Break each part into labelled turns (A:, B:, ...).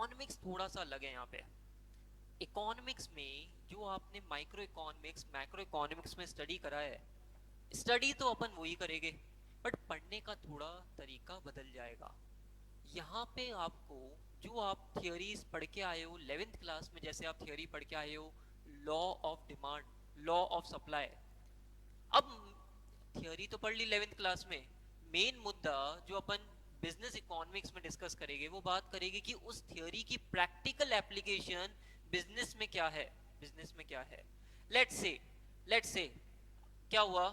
A: Economics थोड़ा सा अलग है यहाँ पे। इकोनॉमिक्स में जो आपने माइक्रो इकोनॉमिक्स मैक्रो इकोनॉमिक्स में स्टडी करा है, स्टडी तो अपन वही करेंगे, बट पढ़ने का थोड़ा तरीका बदल जाएगा। यहाँ पे आपको जो आप थियोरीज पढ़ के आए हो 11th क्लास में, जैसे आप थियोरी पढ़ के आए हो law of demand, law of supply. अब थियोरी तो पढ़ ली 11th क्लास में, मेन मुद्दा जो अपन बिजनेस इकोनॉमिक्स में डिस्कस करेंगे वो बात करेगी कि उस थियोरी की प्रैक्टिकल एप्लीकेशन बिजनेस में क्या है। बिजनेस में क्या है। लेट्स से क्या हुआ,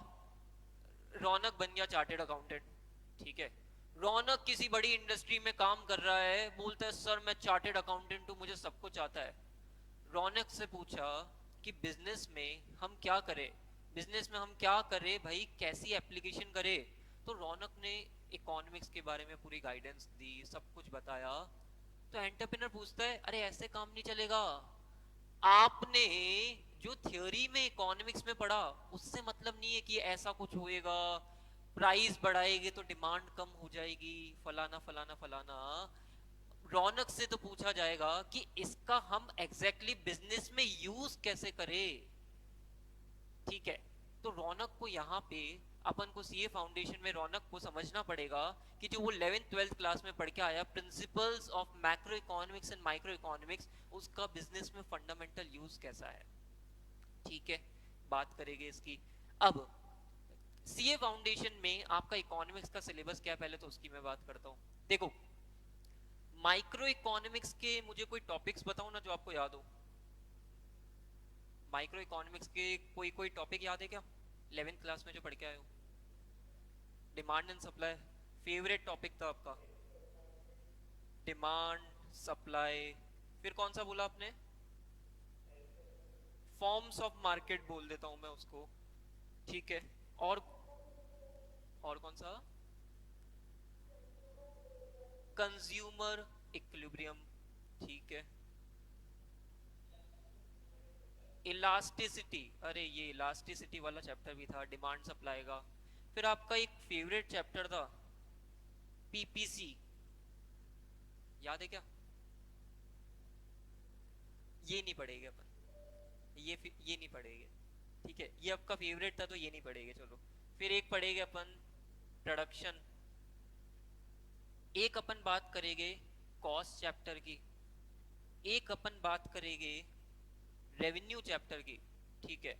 A: रौनक बन गया चार्टेड अकाउंटेंट। ठीक है, रौनक किसी बड़ी इंडस्ट्री में काम कर रहा है, बोलता है सर मैं चार्टेड अकाउंटेंट हूं, मुझे सब कुछ आता है। रौनक से पूछा कि बिजनेस में हम क्या करें, बिजनेस में हम क्या करें भाई, कैसी एप्लीकेशन करें। तो रौनक ने इकोनॉमिक्स के बारे में पूरी गाइडेंस दी, सब कुछ बताया। तो एंटरप्रेन्योर पूछता है अरे ऐसे काम नहीं चलेगा, आपने जो थ्योरी में इकोनॉमिक्स में पढ़ा उससे मतलब नहीं है कि ऐसा कुछ होएगा, प्राइस बढ़ाएगी तो डिमांड कम हो जाएगी, फलाना फलाना फलाना। रौनक से तो पूछा जाएगा कि इसका हम एग्जैक्टली बिजनेस में यूज कैसे करें। ठीक है, तो रौनक को यहाँ पे अपन को सीए फाउंडेशन में रौनक को समझना पड़ेगा कि जो वो 11th 12th क्लास में पढ़ के आया principles of macro economics and micro economics, उसका बिजनेस में फंडामेंटल यूज कैसा है। ठीक है, बात करेंगे इसकी। अब सीए फाउंडेशन में आपका इकोनॉमिक्स का सिलेबस क्या है, पहले तो उसकी मैं बात करता हूँ। देखो, माइक्रो इकोनॉमिक्स के मुझे कोई टॉपिक्स बताओ ना जो आपको याद हो। माइक्रो इकोनॉमिक्स के कोई कोई टॉपिक याद है क्या 11th क्लास में जो पढ़ के आए हो। Demand and supply favourite topic था आपका, डिमांड सप्लाई। फिर कौन सा बोला आपने, फॉर्म्स ऑफ मार्केट बोल देता हूं मैं उसको। ठीक है, और कौन सा, कंज्यूमर इक्विलिब्रियम। ठीक है, इलास्टिसिटी, अरे ये इलास्टिसिटी वाला चैप्टर भी था डिमांड सप्लाई का। फिर आपका एक फेवरेट चैप्टर था पीपीसी, याद है क्या। ये नहीं पढ़ेंगे अपन, ये नहीं पढ़ेंगे। ठीक है, ये आपका फेवरेट था तो ये नहीं पढ़ेंगे, चलो। फिर एक पढ़ेंगे अपन प्रोडक्शन, एक अपन बात करेंगे कॉस्ट चैप्टर की, एक अपन बात करेंगे रेवेन्यू चैप्टर की। ठीक है,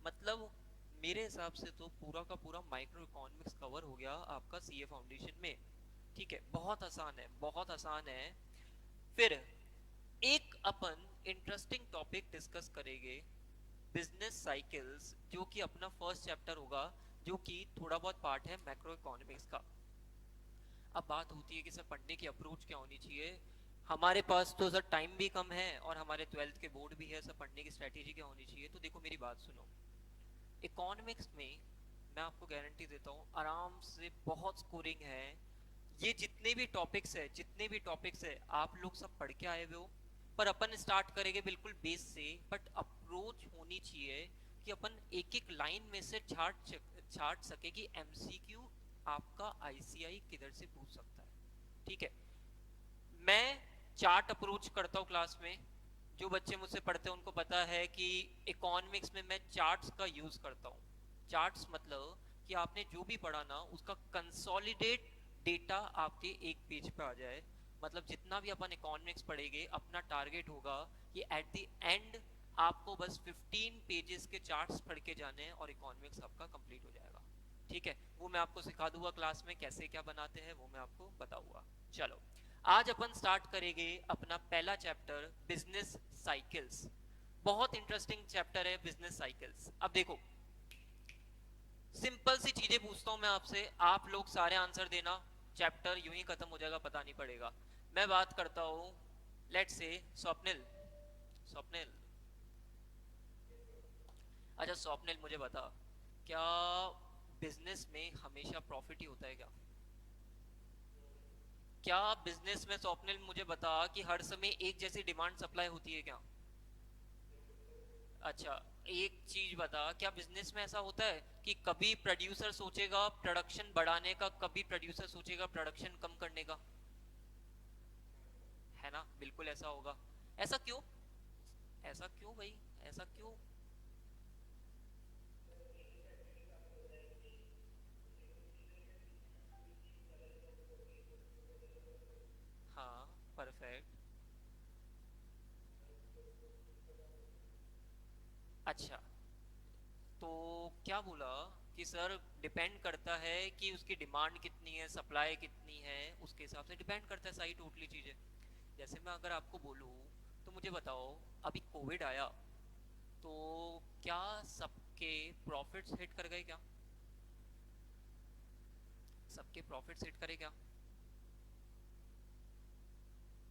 A: मतलब मेरे हिसाब से तो पूरा का पूरा माइक्रो इकोनॉमिक्स कवर हो गया आपका सीए फाउंडेशन में। ठीक है, बहुत आसान है, बहुत आसान है। फिर एक अपन इंटरेस्टिंग टॉपिक डिस्कस करेंगे बिजनेस साइकिल्स, जो कि अपना फर्स्ट चैप्टर होगा, जो कि थोड़ा बहुत पार्ट है मैक्रो इकोनॉमिक्स का। अब बात होती है कि सर पढ़ने की अप्रोच क्या होनी चाहिए। हमारे पास तो सर टाइम भी कम है और हमारे 12th के बोर्ड भी है, सर पढ़ने की स्ट्रेटेजी क्या होनी चाहिए। तो देखो मेरी बात सुनो, इकोनॉमिक्स में मैं आपको गारंटी देता हूँ आराम से बहुत स्कोरिंग है। ये जितने भी टॉपिक्स है आप लोग सब पढ़ के आए हुए हो, पर अपन स्टार्ट करेंगे बिल्कुल बेस से। बट अप्रोच होनी चाहिए कि अपन एक एक लाइन में से छाट सके कि एमसीक्यू आपका आईसीआई किधर से पूछ सकता है। ठीक है, मैं चार्ट अप्रोच करता हूँ क्लास में। जो बच्चे मुझसे पढ़ते हैं उनको पता है कि इकोनॉमिक्स में मैं चार्ट्स का यूज करता हूँ। चार्ट्स मतलब कि आपने जो भी पढ़ा ना उसका कंसोलिडेट डेटा आपके एक पेज पे आ जाए। मतलब जितना भी अपन इकोनॉमिक्स पढ़ेंगे अपना टारगेट होगा कि एट द एंड आपको बस 15 पेजेस के चार्ट्स पढ़ के जाने हैं और इकोनॉमिक्स आपका कंप्लीट हो जाएगा। ठीक है, वो मैं आपको सिखा दूंगा क्लास में कैसे क्या बनाते हैं, वो मैं आपको बताऊंगा। चलो, आज अपन स्टार्ट करेंगे अपना पहला चैप्टर बिजनेस साइकिल्स। बहुत इंटरेस्टिंग चैप्टर है बिजनेस साइकिल्स। अब देखो, सिंपल सी चीजें पूछता हूं मैं आपसे, आप लोग सारे आंसर देना, चैप्टर यूं ही खत्म हो जाएगा, पता नहीं पड़ेगा। मैं बात करता हूं, लेट्स से स्वप्निल। स्वप्निल, अच्छा स्वप्निल मुझे बता, क्या बिजनेस में हमेशा प्रॉफिट ही होता है क्या। क्या बिजनेस में, स्वप्निल मुझे बता, कि हर समय एक जैसी डिमांड सप्लाई होती है क्या। अच्छा, एक चीज बता, क्या बिजनेस में ऐसा होता है कि कभी प्रोड्यूसर सोचेगा प्रोडक्शन बढ़ाने का, कभी प्रोड्यूसर सोचेगा प्रोडक्शन कम करने का, है ना, बिल्कुल बिल्कुल ऐसा होगा। ऐसा क्यों? ऐसा क्यों भाई? ऐसा क्यों? हाँ, परफेक्ट। अच्छा, तो क्या बोला कि सर डिपेंड करता है कि उसकी डिमांड कितनी है, सप्लाई कितनी है, उसके हिसाब से डिपेंड करता है सारी टोटली चीज़ें। जैसे मैं अगर आपको बोलूँ तो मुझे बताओ, अभी कोविड आया तो क्या सबके प्रॉफिट्स हिट कर गए क्या? सबके प्रॉफिट्स हिट करे क्या?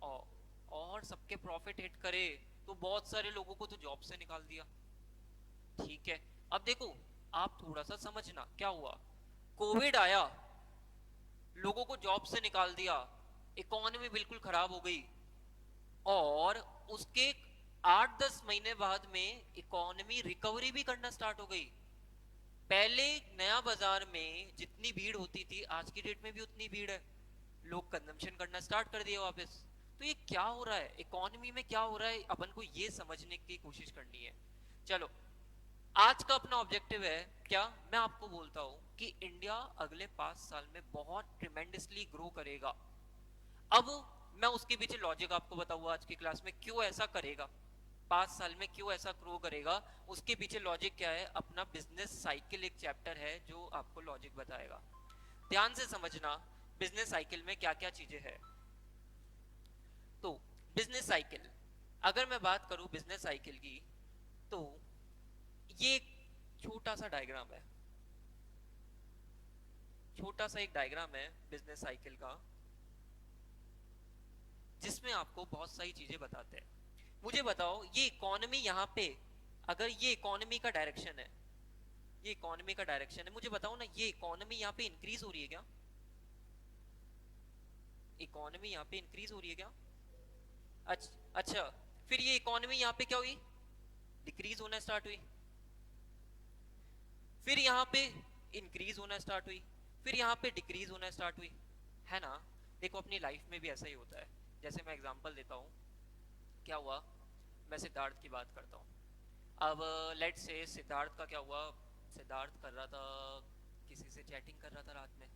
A: और और सबके प्रॉफिट हिट करे तो बहुत सारे लोगों को तो जॉब से निकाल दिया। ठीक है, अब देखो, आप थोड़ा सा समझना क्या हुआ। कोविड आया, लोगों को जॉब से निकाल दिया, इकोनॉमी बिल्कुल खराब हो गई, और उसके 8-10 महीने बाद में इकोनॉमी रिकवरी भी करना स्टार्ट हो गई। पहले नया बाजार में जितनी भीड़ होती थी, आज की डेट में भी उतनी भीड़ है। लोग कंजम्पशन करना स्टार्ट कर दिए वापस। तो ये क्या हो रहा है इकोनॉमी में, क्या हो रहा है, अपन को ये समझने की कोशिश करनी है। चलो, आज का अपना ऑब्जेक्टिव है क्या, मैं आपको बोलता हूं कि इंडिया अगले 5 साल में बहुत ट्रिमेंडसली ग्रो करेगा। अब मैं उसके पीछे लॉजिक आपको बताऊंगा आज की क्लास में, क्यों ऐसा करेगा, 5 साल में क्यों ऐसा ग्रो करेगा। उसके पीछे लॉजिक क्या है, अपना बिजनेस साइकिल एक चैप्टर है जो आपको लॉजिक बताएगा। ध्यान से समझना, बिजनेस साइकिल में क्या क्या चीजें हैं। तो बिजनेस साइकिल, अगर मैं बात करूं बिजनेस साइकिल की, तो ये एक छोटा सा डायग्राम है, छोटा सा एक डायग्राम है बिजनेस साइकिल का, जिसमें आपको बहुत सारी चीजें बताते हैं। मुझे बताओ, ये इकोनॉमी यहाँ पे, अगर ये इकोनॉमी का डायरेक्शन है, ये इकोनॉमी का डायरेक्शन है, मुझे बताओ ना, ये इकोनॉमी यहाँ पे इंक्रीज हो रही है क्या? इकोनॉमी यहाँ पे इंक्रीज हो रही है क्या? अच्छा, फिर ये इकोनॉमी यहाँ पे क्या हुई, डिक्रीज होना स्टार्ट हुई। फिर यहाँ पे इंक्रीज होना स्टार्ट हुई, फिर यहाँ पे डिक्रीज होना स्टार्ट हुई, है ना? देखो, अपनी लाइफ में भी ऐसा ही होता है। जैसे मैं एग्जांपल देता हूँ, क्या हुआ, मैं सिद्धार्थ की बात करता हूँ। अब लेट से सिद्धार्थ का क्या हुआ, सिद्धार्थ कर रहा था, किसी से चैटिंग कर रहा था रात में।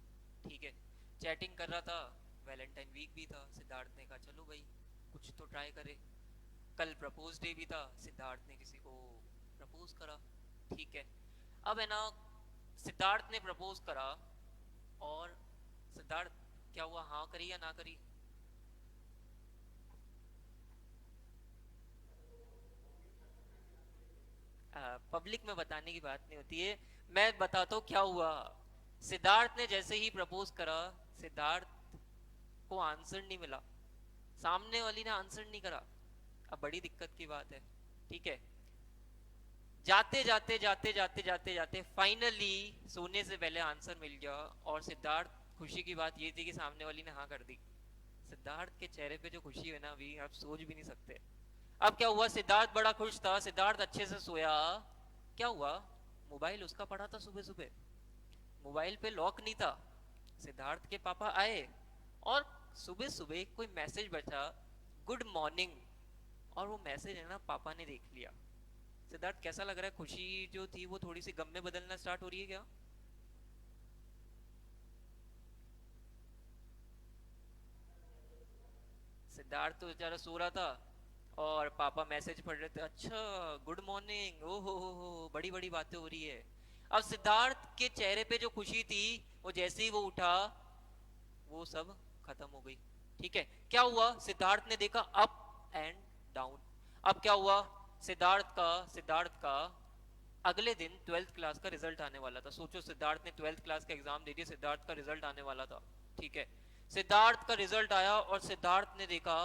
A: ठीक है, चैटिंग कर रहा था, वैलेंटाइन वीक भी था, सिद्धार्थ ने कहा चलो भाई कुछ तो ट्राई करे। कल प्रपोज डे भी था, सिद्धार्थ ने किसी को प्रपोज करा। ठीक है, अब है ना, सिद्धार्थ ने प्रपोज करा, और सिद्धार्थ क्या हुआ, हाँ करी या ना करी? पब्लिक में बताने की बात नहीं होती है, मैं बताता हूँ क्या हुआ। सिद्धार्थ ने जैसे ही प्रपोज करा, सिद्धार्थ को आंसर नहीं मिला, सामने वाली ने आंसर नहीं करा। अब बड़ी दिक्कत की बात है। ठीक है, जाते जाते जाते जाते जाते जाते फाइनली सोने से पहले आंसर मिल गया, और सिद्धार्थ, खुशी की बात ये थी कि सामने वाली ने हाँ कर दी। सिद्धार्थ के चेहरे पे जो खुशी है ना, अभी आप सोच भी नहीं सकते। अब क्या हुआ, सिद्धार्थ बड़ा खुश था, सिद्धार्थ अच्छे से सोया। क्या हुआ, मोबाइल उसका पड़ा था सुबह सुबह, मोबाइल पे लॉक नहीं था। सिद्धार्थ के पापा आए, और सुबह सुबह कोई मैसेज बचा, गुड मॉर्निंग, और वो मैसेज है ना पापा ने देख लिया। सिद्धार्थ कैसा लग रहा है, खुशी जो थी वो थोड़ी सी गम में बदलना स्टार्ट हो रही है क्या? सिद्धार्थ तो बेचारा सो रहा था, और पापा मैसेज पढ़ रहे थे, अच्छा गुड मॉर्निंग, ओ हो, बड़ी बड़ी बातें हो रही है। अब सिद्धार्थ के चेहरे पे जो खुशी थी, वो जैसे ही वो उठा, वो सब खत्म हो गई। ठीक है, क्या हुआ, सिद्धार्थ ने देखा अप एंड डाउन। अब क्या हुआ, सिद्धार्थ का अगले दिन 12th क्लास का रिजल्ट आने वाला था। सोचो, सिद्धार्थ ने 12th क्लास का एग्जाम दे दिया, सिद्धार्थ का रिजल्ट आने वाला था। ठीक है, सिद्धार्थ का रिजल्ट आया, और सिद्धार्थ ने देखा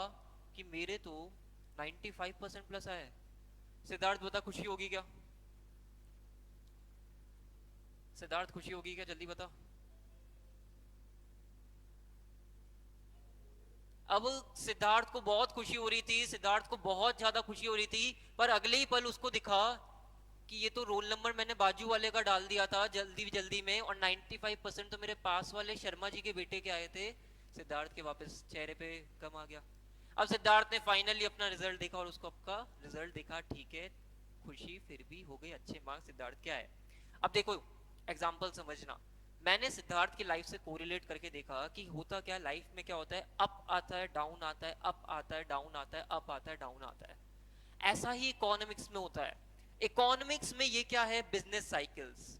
A: कि मेरे तो 95% प्लस आया है। सिद्धार्थ बता, खुशी होगी क्या? सिद्धार्थ खुशी होगी क्या, जल्दी बता। अब सिद्धार्थ को बहुत खुशी हो रही थी, सिद्धार्थ को बहुत ज्यादा खुशी हो रही थी, पर अगले ही पल उसको दिखा कि ये तो रोल नंबर मैंने बाजू वाले का डाल दिया था जल्दी जल्दी में, और 95% तो मेरे पास वाले शर्मा जी के बेटे के आए थे। सिद्धार्थ के वापस चेहरे पे गम आ गया। अब सिद्धार्थ ने फाइनली अपना रिजल्ट देखा और उसको आपका रिजल्ट देखा, ठीक है, खुशी फिर भी हो गई, अच्छे मार्क्स सिद्धार्थ क्या है। अब देखो एग्जाम्पल समझना, मैंने सिद्धार्थ की लाइफ से कोरिलेट करके देखा कि होता क्या लाइफ में, क्या होता है, अप आता है डाउन आता है, अप आता है डाउन आता है, अप आता है डाउन आता है। ऐसा ही इकोनॉमिक्स में होता है। इकोनॉमिक्स में ये क्या है, बिजनेस साइकिल्स,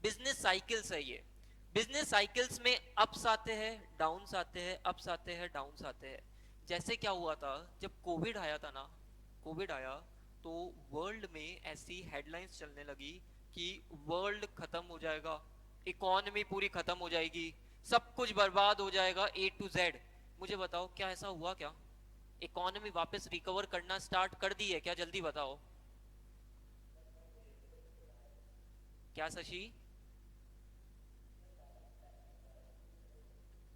A: बिजनेस साइकिल्स है ये। बिजनेस साइकिल्स में अप्स आते हैं, डाउन्स आते हैं, अप्स आते हैं, डाउन्स आते हैं। जैसे क्या हुआ था जब कोविड आया था ना, कोविड आया तो वर्ल्ड में ऐसी हेडलाइंस चलने लगी कि वर्ल्ड खत्म हो जाएगा, इकोनॉमी पूरी खत्म हो जाएगी, सब कुछ बर्बाद हो जाएगा A to Z। मुझे बताओ क्या ऐसा हुआ क्या? इकोनॉमी वापस रिकवर करना स्टार्ट कर दी है क्या? जल्दी बताओ। क्या शशि?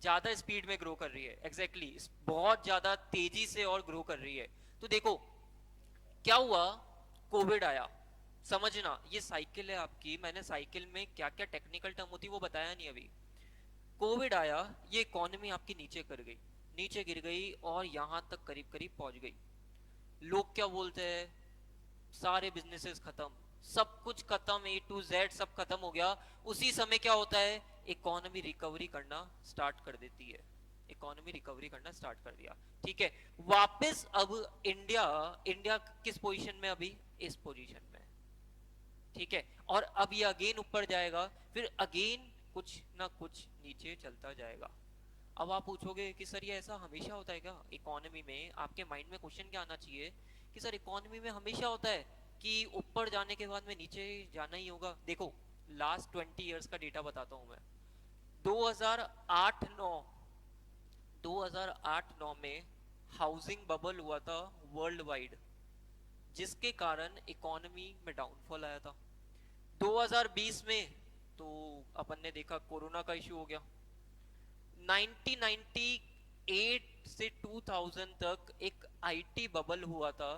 A: ज्यादा स्पीड में ग्रो कर रही है, एग्जैक्टली exactly, बहुत ज्यादा तेजी से और ग्रो कर रही है। तो देखो क्या हुआ, कोविड आया, समझना ये साइकिल है आपकी, मैंने साइकिल में क्या क्या टेक्निकल टर्म होती है वो बताया नहीं अभी। कोविड आया, ये इकोनॉमी आपकी नीचे कर गई, नीचे गिर गई और यहां तक करीब करीब पहुंच गई। लोग क्या बोलते हैं, सारे बिजनेसेस खत्म, सब कुछ खत्म, A to Z सब खत्म हो गया। उसी समय क्या होता है, इकोनॉमी रिकवरी करना स्टार्ट कर देती है, इकोनॉमी रिकवरी करना स्टार्ट कर दिया, ठीक है। वापस अब इंडिया, इंडिया किस पोजीशन में अभी, इस पोजीशन में, ठीक है। और अब ये अगेन ऊपर जाएगा, फिर अगेन कुछ ना कुछ नीचे चलता जाएगा। अब आप पूछोगे कि सर ये ऐसा हमेशा होता है क्या इकोनॉमी में? आपके माइंड में क्वेश्चन क्या आना चाहिए कि सर इकोनॉमी में हमेशा होता है कि ऊपर जाने के बाद में नीचे जाना ही होगा। देखो लास्ट 20 इयर्स का डेटा बताता हूं मैं। 2008-9, 2008-9 में हाउसिंग बबल हुआ था वर्ल्ड वाइड, जिसके कारण इकोनॉमी में डाउनफॉल आया था। 2020 में तो अपन ने देखा कोरोना का इशू हो गया। 1998 से 2000 तक एक आईटी बबल हुआ था,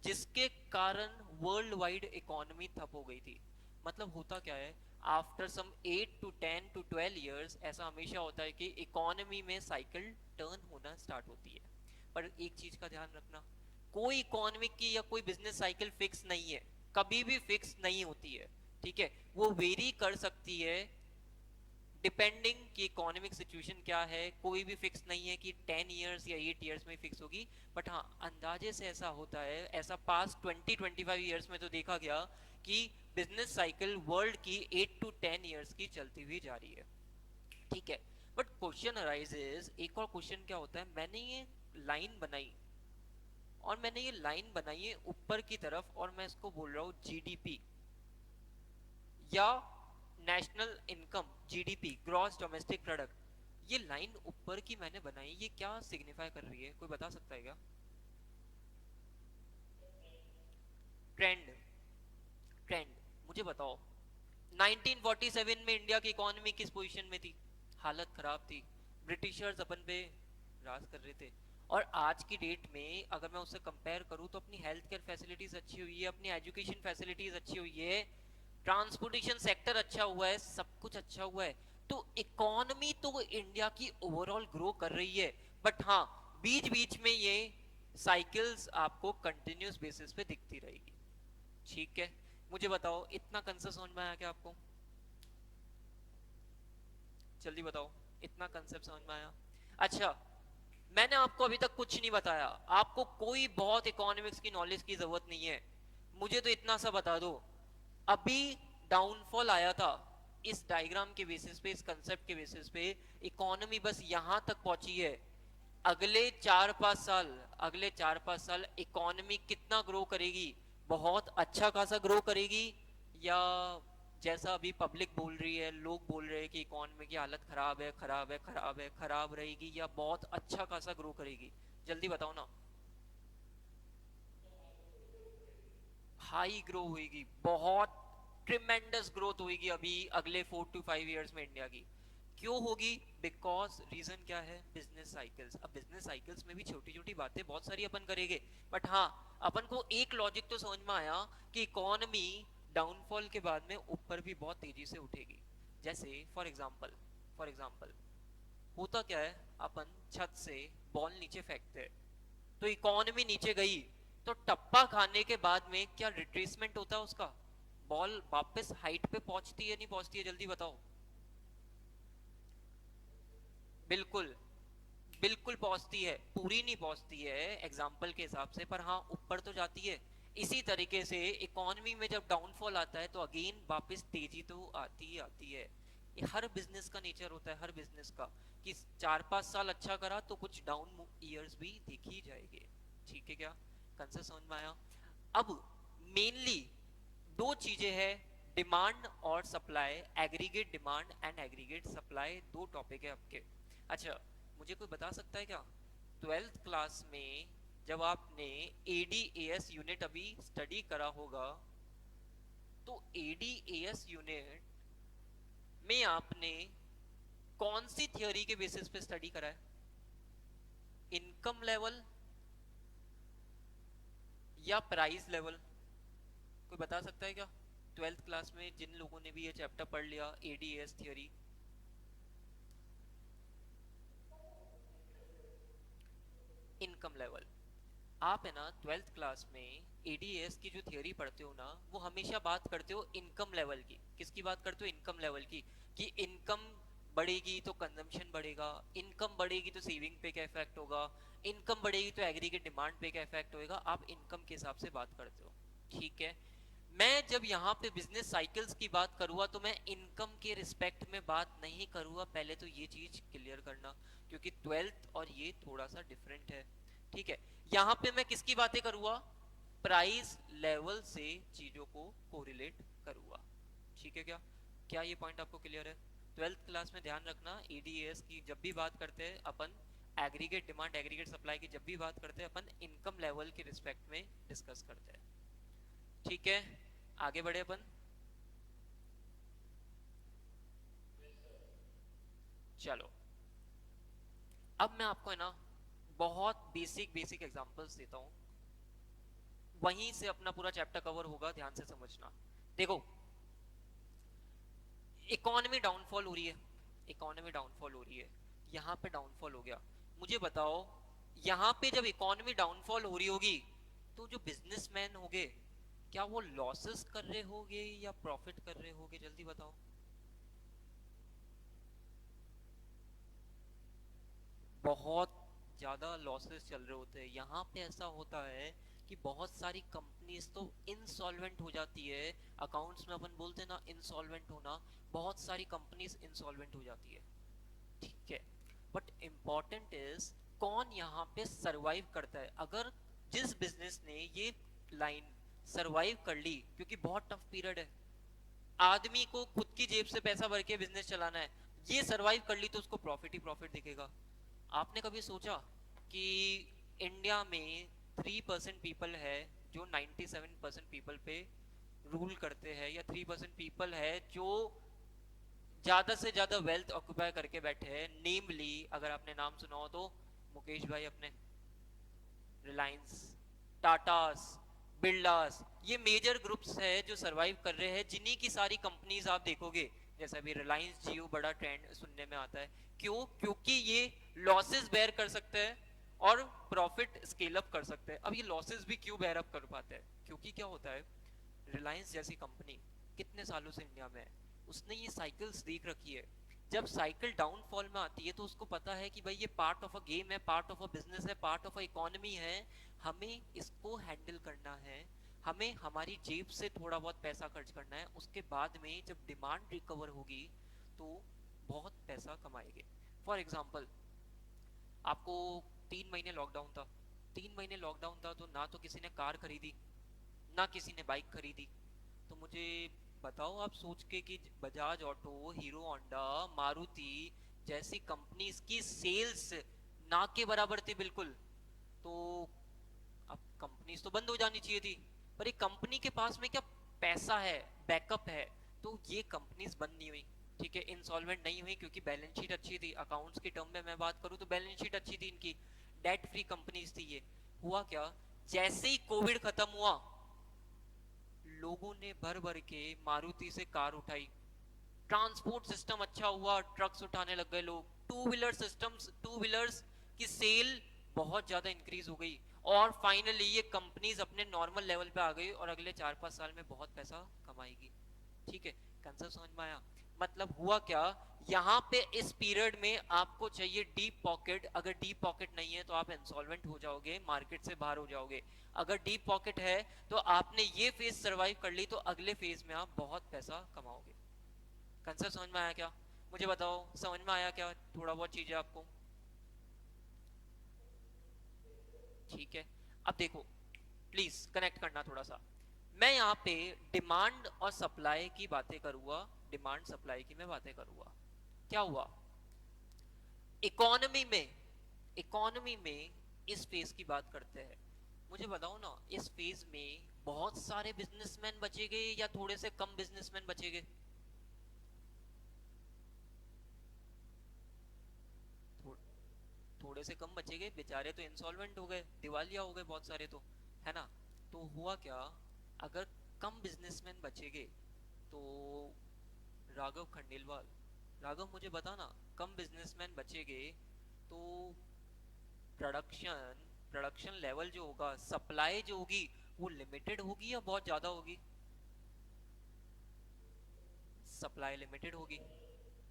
A: जिसके कारण वर्ल्ड वाइड इकोनॉमी ठप हो गई थी। मतलब होता क्या है, after some 8 to 10 to 12 years ऐसा हमेशा होता है कि इकोनॉमी में साइकिल टर्न होना स्टार्ट होती है। पर एक चीज का ध्यान रखना, कोई इकोनॉमिक की या कोई बिजनेस साइकिल फिक्स नहीं है, कभी भी फिक्स नहीं होती है, ठीक है। वो वेरी कर सकती है डिपेंडिंग कि इकोनॉमिक सिचुएशन क्या है। कोई भी फिक्स नहीं है कि 10 इयर्स या 8 इयर्स में फिक्स होगी। बट हाँ अंदाजे से ऐसा होता है, ऐसा पास्ट 20-25 इयर्स में तो देखा गया कि बिजनेस साइकिल वर्ल्ड की 8 to 10 इयर्स की चलती हुई जा रही है, ठीक है। बट क्वेश्चन अराइजेस, एक और क्वेश्चन क्या होता है, मैंने ये लाइन बनाई और मैंने ये लाइन बनाई है ऊपर की तरफ और मैं इसको बोल रहा हूँ जीडीपी या national income, GDP gross domestic product. ये लाइन ऊपर की मैंने बनाई, ये क्या सिग्निफाई कर रही है, कोई बता सकता है क्या? ट्रेंड, ट्रेंड, मुझे बताओ। 1947 में इंडिया की इकोनॉमी किस पोजीशन में थी? हालत खराब थी, ब्रिटिशर्स अपन पे राज कर रहे थे। और आज की डेट में अगर मैं उससे कंपेयर करूं तो अपनी हेल्थ केयर फैसिलिटीज अच्छी हुई है, अपनी एजुकेशन फैसिलिटीज अच्छी हुई है, ट्रांसपोर्टेशन सेक्टर अच्छा हुआ है, सब कुछ अच्छा हुआ है। तो इकोनॉमी तो इंडिया की ओवरऑल ग्रो कर रही है। बट हाँ बीच बीच में ये साइकिल्स आपको कंटिन्यूस बेसिस पे दिखती रहेगी, ठीक है। मुझे बताओ इतना कंसेप्ट समझ में आया क्या आपको? जल्दी बताओ, इतना कंसेप्ट समझ में आया? अच्छा, मैंने आपको अभी तक कुछ नहीं बताया, आपको कोई बहुत इकोनॉमिक्स की नॉलेज की जरूरत नहीं है। मुझे तो इतना सा बता दो, अभी डाउनफॉल आया था, इस डायग्राम के बेसिस पे, इस कंसेप्ट के बेसिस पे इकोनॉमी बस यहां तक पहुंची है। अगले 4-5 साल, अगले 4-5 साल इकोनॉमी कितना ग्रो करेगी? बहुत अच्छा खासा ग्रो करेगी, या जैसा अभी पब्लिक बोल रही है, लोग बोल रहे हैं कि इकोनॉमी की हालत खराब है, खराब है, खराब है, खराब रहेगी, या बहुत अच्छा खासा ग्रो करेगी? जल्दी बताओ ना। हाई ग्रो होगी, बहुत ट्रिमेंडस ग्रोथ होगी अभी अगले 4 to 5 इयर्स में इंडिया की। क्यों होगी? बिकॉज रीजन क्या है, बिजनेस साइकिल्स। अब बिजनेस साइकिल्स में भी छोटी छोटी बातें बहुत सारी अपन करेंगे, बट हाँ अपन को एक लॉजिक तो समझ में आया कि इकोनॉमी डाउनफॉल के बाद में ऊपर भी बहुत तेजी से उठेगी। जैसे फॉर एग्जाम्पल, फॉर एग्जाम्पल होता क्या है, अपन छत से बॉल नीचे फेंकते हैं, तो इकोनॉमी नीचे गई, तो टप्पा खाने के बाद में क्या रिट्रेसमेंट होता है उसका, बॉल वापस हाइट पे पहुंचती है नहीं पहुंचती है, जल्दी बताओ। बिल्कुल, बिल्कुल पहुंचती है, पूरी नहीं पहुंचती है एग्जाम्पल के हिसाब से, पर हाँ ऊपर तो जाती है। इसी तरीके से इकोनॉमी में जब डाउनफॉल आता है तो अगेन वापस तेजी तो आती ही आती है। ये हर बिजनेस का नेचर होता है, हर बिजनेस का, कि 4-5 साल अच्छा करा तो कुछ डाउन ईयर्स भी देखी जाएंगे। ठीक है क्या, कंसेप्ट समझ में आया? अब मेनली दो चीजें हैं, डिमांड और supply, aggregate demand and aggregate supply, दो टॉपिक है आपके। अच्छा, मुझे कोई बता सकता है क्या, ट्वेल्थ क्लास में जब आपने एडीएएस यूनिट अभी स्टडी करा होगा, तो एडीएएस यूनिट में आपने कौन सी थ्योरी के बेसिस पे स्टडी करा है, इनकम लेवल या प्राइस लेवल? कोई बता सकता है क्या, ट्वेल्थ क्लास में जिन लोगों ने भी ये चैप्टर पढ़ लिया एडीएएस थ्योरी? Income level. आप है ना ट्वेल्थ क्लास में एडीएस की जो थियोरी पढ़ते हो ना, वो हमेशा बात करते हो इनकम लेवल की। किसकी बात करते हो, इनकम लेवल की, कि इनकम बढ़ेगी तो कंजम्पशन बढ़ेगा, इनकम बढ़ेगी तो सेविंग पे क्या इफेक्ट होगा, इनकम बढ़ेगी तो एग्रीगेट डिमांड पे क्या इफेक्ट होएगा, आप इनकम के हिसाब से बात करते हो। ठीक है, मैं जब यहाँ पे बिजनेस साइकिल्स की बात करूँगा तो मैं इनकम के रिस्पेक्ट में बात नहीं करूँगा, पहले तो ये चीज क्लियर करना, क्योंकि ट्वेल्थ और ये थोड़ा सा डिफरेंट है। ठीक है, यहाँ पे मैं किसकी बातें करूँगा, प्राइस लेवल से चीजों को कोरिलेट करूँगा। ठीक है क्या, क्या ये पॉइंट आपको क्लियर है? ट्वेल्थ क्लास में ध्यान रखना, एडीएस की जब भी बात करते हैं अपन, एग्रीगेट डिमांड एग्रीगेट सप्लाई की जब भी बात करते हैं अपन, इनकम लेवल के रिस्पेक्ट में डिस्कस करते हैं। ठीक है, आगे बढ़े अपन। चलो, अब मैं आपको है ना बहुत बेसिक बेसिक एग्जांपल्स देता हूँ, वहीं से अपना पूरा चैप्टर कवर होगा, ध्यान से समझना। देखो, इकोनॉमी डाउनफॉल हो रही है, इकोनॉमी डाउनफॉल हो रही है, यहाँ पे डाउनफॉल हो गया। मुझे बताओ, यहाँ पे जब इकोनॉमी डाउनफॉल हो रही होगी, तो जो बिजनेसमैन होंगे, क्या वो लॉसेस कर रहे होंगे या प्रॉफिट कर रहे होंगे, जल्दी बताओ। बहुत ज्यादा लॉसेस चल रहे होते हैं। यहाँ पे ऐसा होता है कि बहुत सारी कंपनीज तो इंसॉल्वेंट हो जाती है, अकाउंट्स में अपन बोलते हैं ना इंसॉल्वेंट होना, बहुत सारी कंपनीज इंसॉल्वेंट हो जाती है। ठीक है, बट इम्पोर्टेंट इज कौन यहाँ पे सरवाइव करता है। अगर जिस बिजनेस ने ये लाइन सरवाइव कर ली, क्योंकि बहुत टफ पीरियड है, आदमी को खुद की जेब से पैसा भर के बिजनेस चलाना है, ये सरवाइव कर ली तो उसको प्रॉफिट ही प्रॉफिट दिखेगा। आपने कभी सोचा कि इंडिया में 3% पीपल है जो 97% पीपल पे रूल करते हैं, या 3% पीपल है जो ज्यादा से ज्यादा वेल्थ ऑक्यूपाई करके बैठे हैं, नेमली अगर आपने नाम सुना हो तो मुकेश भाई अपने, रिलायंस, टाटास, बिरलास, ये मेजर ग्रुप्स है जो सरवाइव कर रहे हैं, जिन्हीं की सारी कंपनीज आप देखोगे, जैसे अभी रिलायंस जियो बड़ा ट्रेंड सुनने में आता है। क्यों? क्योंकि ये लॉसेस बेयर कर सकते हैं और प्रॉफिट स्केल अप कर सकते हैं। अब ये लॉसेस भी क्यों बेयर अप कर पाते हैं, क्योंकि क्या होता है, रिलायंस जैसी कंपनी कितने सालों से इंडिया में है, उसने ये साइकिल्स देख रखी है। जब साइकिल डाउनफॉल में आती है तो उसको पता है कि भाई ये पार्ट ऑफ अ गेम है, पार्ट ऑफ अ बिजनेस है, पार्ट ऑफ अ इकोनॉमी है, हमें इसको हैंडल करना है, हमें हमारी जेब से थोड़ा बहुत पैसा खर्च करना है, उसके बाद में जब डिमांड रिकवर होगी तो बहुत पैसा कमाएंगे। फॉर एग्जाम्पल, आपको 3 महीने लॉकडाउन था, 3 महीने लॉकडाउन था, तो ना तो किसी ने कार खरीदी, ना किसी ने बाइक खरीदी। तो मुझे बताओ आप सोच के कि Bajaj auto, hero Honda, Maruti जैसी कंपनीज की सेल्स ना के बराबर थी बिल्कुल। तो अब कंपनीज तो बंद हो जानी चाहिए थी, पर एक कंपनी के पास में क्या पैसा है, बैकअप है, तो ये कंपनीज बंद नहीं हुई। ठीक है, इंसॉल्वेंट नहीं हुई क्योंकि बैलेंस शीट अच्छी थी, अकाउंट्स के टर्म में मैं बात करूं तो बैलेंस शीट अच्छी थी इनकी, डेट फ्री कंपनीज थी ये। हुआ क्या, जैसे ही कोविड खत्म हुआ, लोगों ने भर भर के मारुति से कार उठाई, ट्रांसपोर्ट सिस्टम अच्छा हुआ, ट्रक्स उठाने लग गए लोग, टू व्हीलर्स की सेल बहुत ज़्यादा इंक्रीज हो गई और फाइनली ये कंपनीज अपने नॉर्मल लेवल पे आ गई और अगले 4-5 साल में बहुत पैसा कमाएगी। ठीक है, कंसेप्ट समझ में आया? मतलब हुआ क्या, यहाँ पे इस पीरियड में आपको चाहिए डीप पॉकेट। अगर डीप पॉकेट नहीं है तो आप इंसॉल्वेंट हो जाओगे, मार्केट से बाहर हो जाओगे। अगर डीप पॉकेट है तो आपने ये फेज सरवाइव कर ली तो अगले फेज में आप बहुत पैसा कमाओगे। कंसेप्ट समझ में आया क्या? मुझे बताओ, समझ में आया क्या थोड़ा बहुत चीजें आपको? ठीक है, अब देखो, प्लीज कनेक्ट करना थोड़ा सा। मैं यहाँ पे डिमांड और सप्लाई की बातें करूंगा, डिमांड सप्लाई की मैं बातें करूंगा। क्या हुआ इकोनॉमी में, इकोनॉमी में इस फेज की बात करते हैं। मुझे बताओ ना, इस फेज में बहुत सारे बिजनेसमैन बचेंगे या थोड़े से कम बिजनेसमैन बचेंगे? थो, थोड़े से कम बचेंगे, बेचारे तो इंसॉल्वेंट हो गए, दिवालिया हो गए बहुत सारे तो, है ना? तो हुआ क्या, अगर कम बिजनेसमैन बचेंगे तो राघव खंडेलवाल, राघव मुझे बता ना, कम बिजनेसमैन बचेंगे तो प्रोडक्शन प्रोडक्शन लेवल जो होगा, सप्लाई जो होगी वो लिमिटेड होगी या बहुत ज्यादा होगी? सप्लाई लिमिटेड होगी।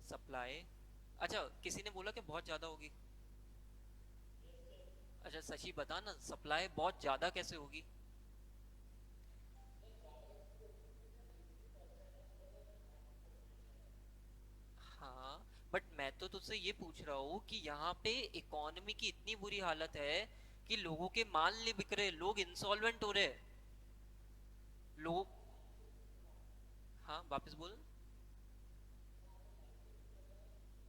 A: सप्लाई, अच्छा किसी ने बोला कि बहुत ज्यादा होगी। अच्छा शशि बता ना, सप्लाई बहुत ज्यादा कैसे होगी? हाँ, बट मैं तो तुझसे ये पूछ रहा हूँ कि यहाँ पे इकोनॉमी की इतनी बुरी हालत है कि लोगों के माल नहीं बिक रहे, लोग इंसॉल्वेंट हो रहे, लोग। हाँ वापस बोल।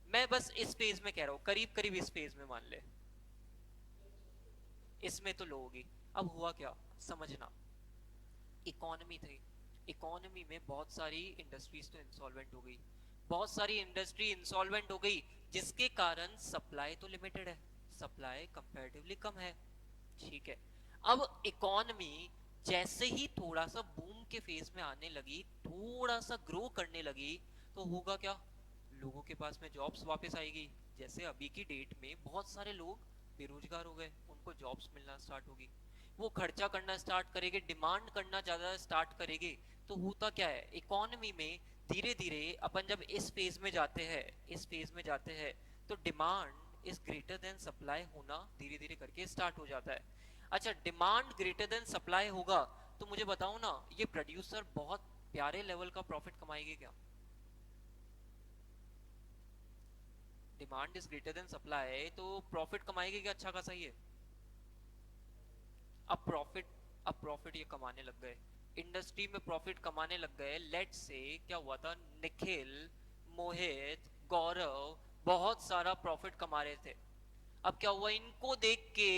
A: मैं बस इस फेज में कह रहा हूँ, करीब करीब इस फेज में मान ले, इसमें तो लो होगी। अब हुआ क्या, समझना। इकोनॉमी थी, इकोनॉमी में बहुत सारी इंडस्ट्रीज तो इंसॉल्वेंट हो गई, बहुत सारी इंडस्ट्री इंसॉल्वेंट हो गई, जिसके कारण सप्लाई तो लिमिटेड है, सप्लाई कंपैरेटिवली कम है। ठीक है, अब इकोनॉमी जैसे ही थोड़ा सा बूम के फेज में आने लगी, थोड़ा सा ग्रो करने लगी, तो होगा क्या, लोगों के पास में जॉब्स वापस आएगी। जैसे अभी की डेट में बहुत सारे लोग बेरोजगार हो गए, उनको जॉब्स मिलना स्टार्ट होगी, वो खर्चा करना स्टार्ट करेंगे, डिमांड करना ज्यादा स्टार्ट करेंगे। तो होता क्या है इकोनॉमी में, धीरे धीरे अपन जब इस फेज में जाते हैं, इस फेज में जाते हैं, तो demand is greater than supply होना धीरे धीरे करके स्टार्ट हो जाता है। अच्छा, डिमांड ग्रेटर देन सप्लाई होगा तो मुझे बताओ ना, ये प्रोड्यूसर बहुत प्यारे लेवल का प्रॉफिट कमाएगी क्या? Demand is greater than supply तो प्रॉफिट कमाएगी क्या अच्छा खासा ये? अब प्रॉफिट, अब प्रॉफिट ये कमाने लग गए, इंडस्ट्री में प्रॉफिट कमाने लग गए। लेट से क्या हुआ था, निखिल, मोहित, गौरव बहुत सारा प्रॉफिट कमा रहे थे। अब क्या हुआ, इनको देख के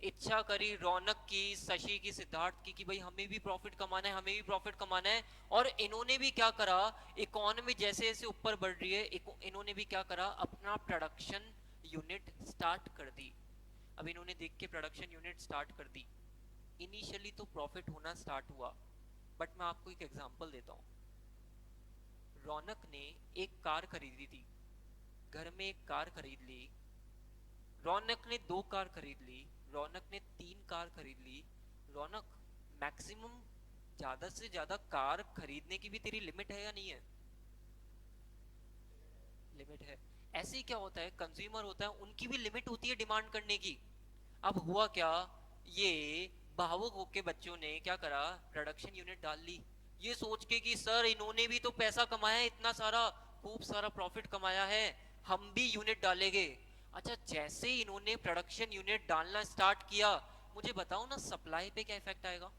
A: इच्छा करी रौनक की, शशि की, सिद्धार्थ की, कि भाई हमें भी प्रॉफिट कमाना है, हमें भी प्रॉफिट कमाना है। और इन्होंने भी क्या करा, इकोनॉमी जैसे जैसे ऊपर बढ़ रही है, इन्होंने भी क्या करा, अपना प्रोडक्शन यूनिट स्टार्ट कर दी। अब इन्होंने देख के प्रोडक्शन यूनिट स्टार्ट कर दी, इनिशियली तो प्रॉफिट होना स्टार्ट हुआ। बट मैं आपको एक एग्जांपल देता हूँ। रौनक ने एक कार खरीदी थी, घर में एक कार खरीद ली, रौनक ने दो कार खरीद ली, रौनक ने तीन कार खरीद ली। रौनक, मैक्सिमम ज्यादा से ज्यादा कार खरीदने की भी तेरी लिमिट है या नहीं है? लिमिट है। ऐसे ही क्या होता है, कंज्यूमर होता है, उनकी भी लिमिट होती है डिमांड करने की। अब हुआ क्या, ये भावुक होके बच्चों ने क्या करा, प्रोडक्शन यूनिट डाल ली, ये सोच के कि सर इन्होंने भी तो पैसा कमाया है इतना सारा, खूब सारा प्रॉफिट कमाया है, हम भी यूनिट डालेंगे। अच्छा, जैसे ही इन्होंने प्रोडक्शन यूनिट डालना स्टार्ट किया, मुझे बताओ ना सप्लाई पे क्या इफेक्ट आएगा?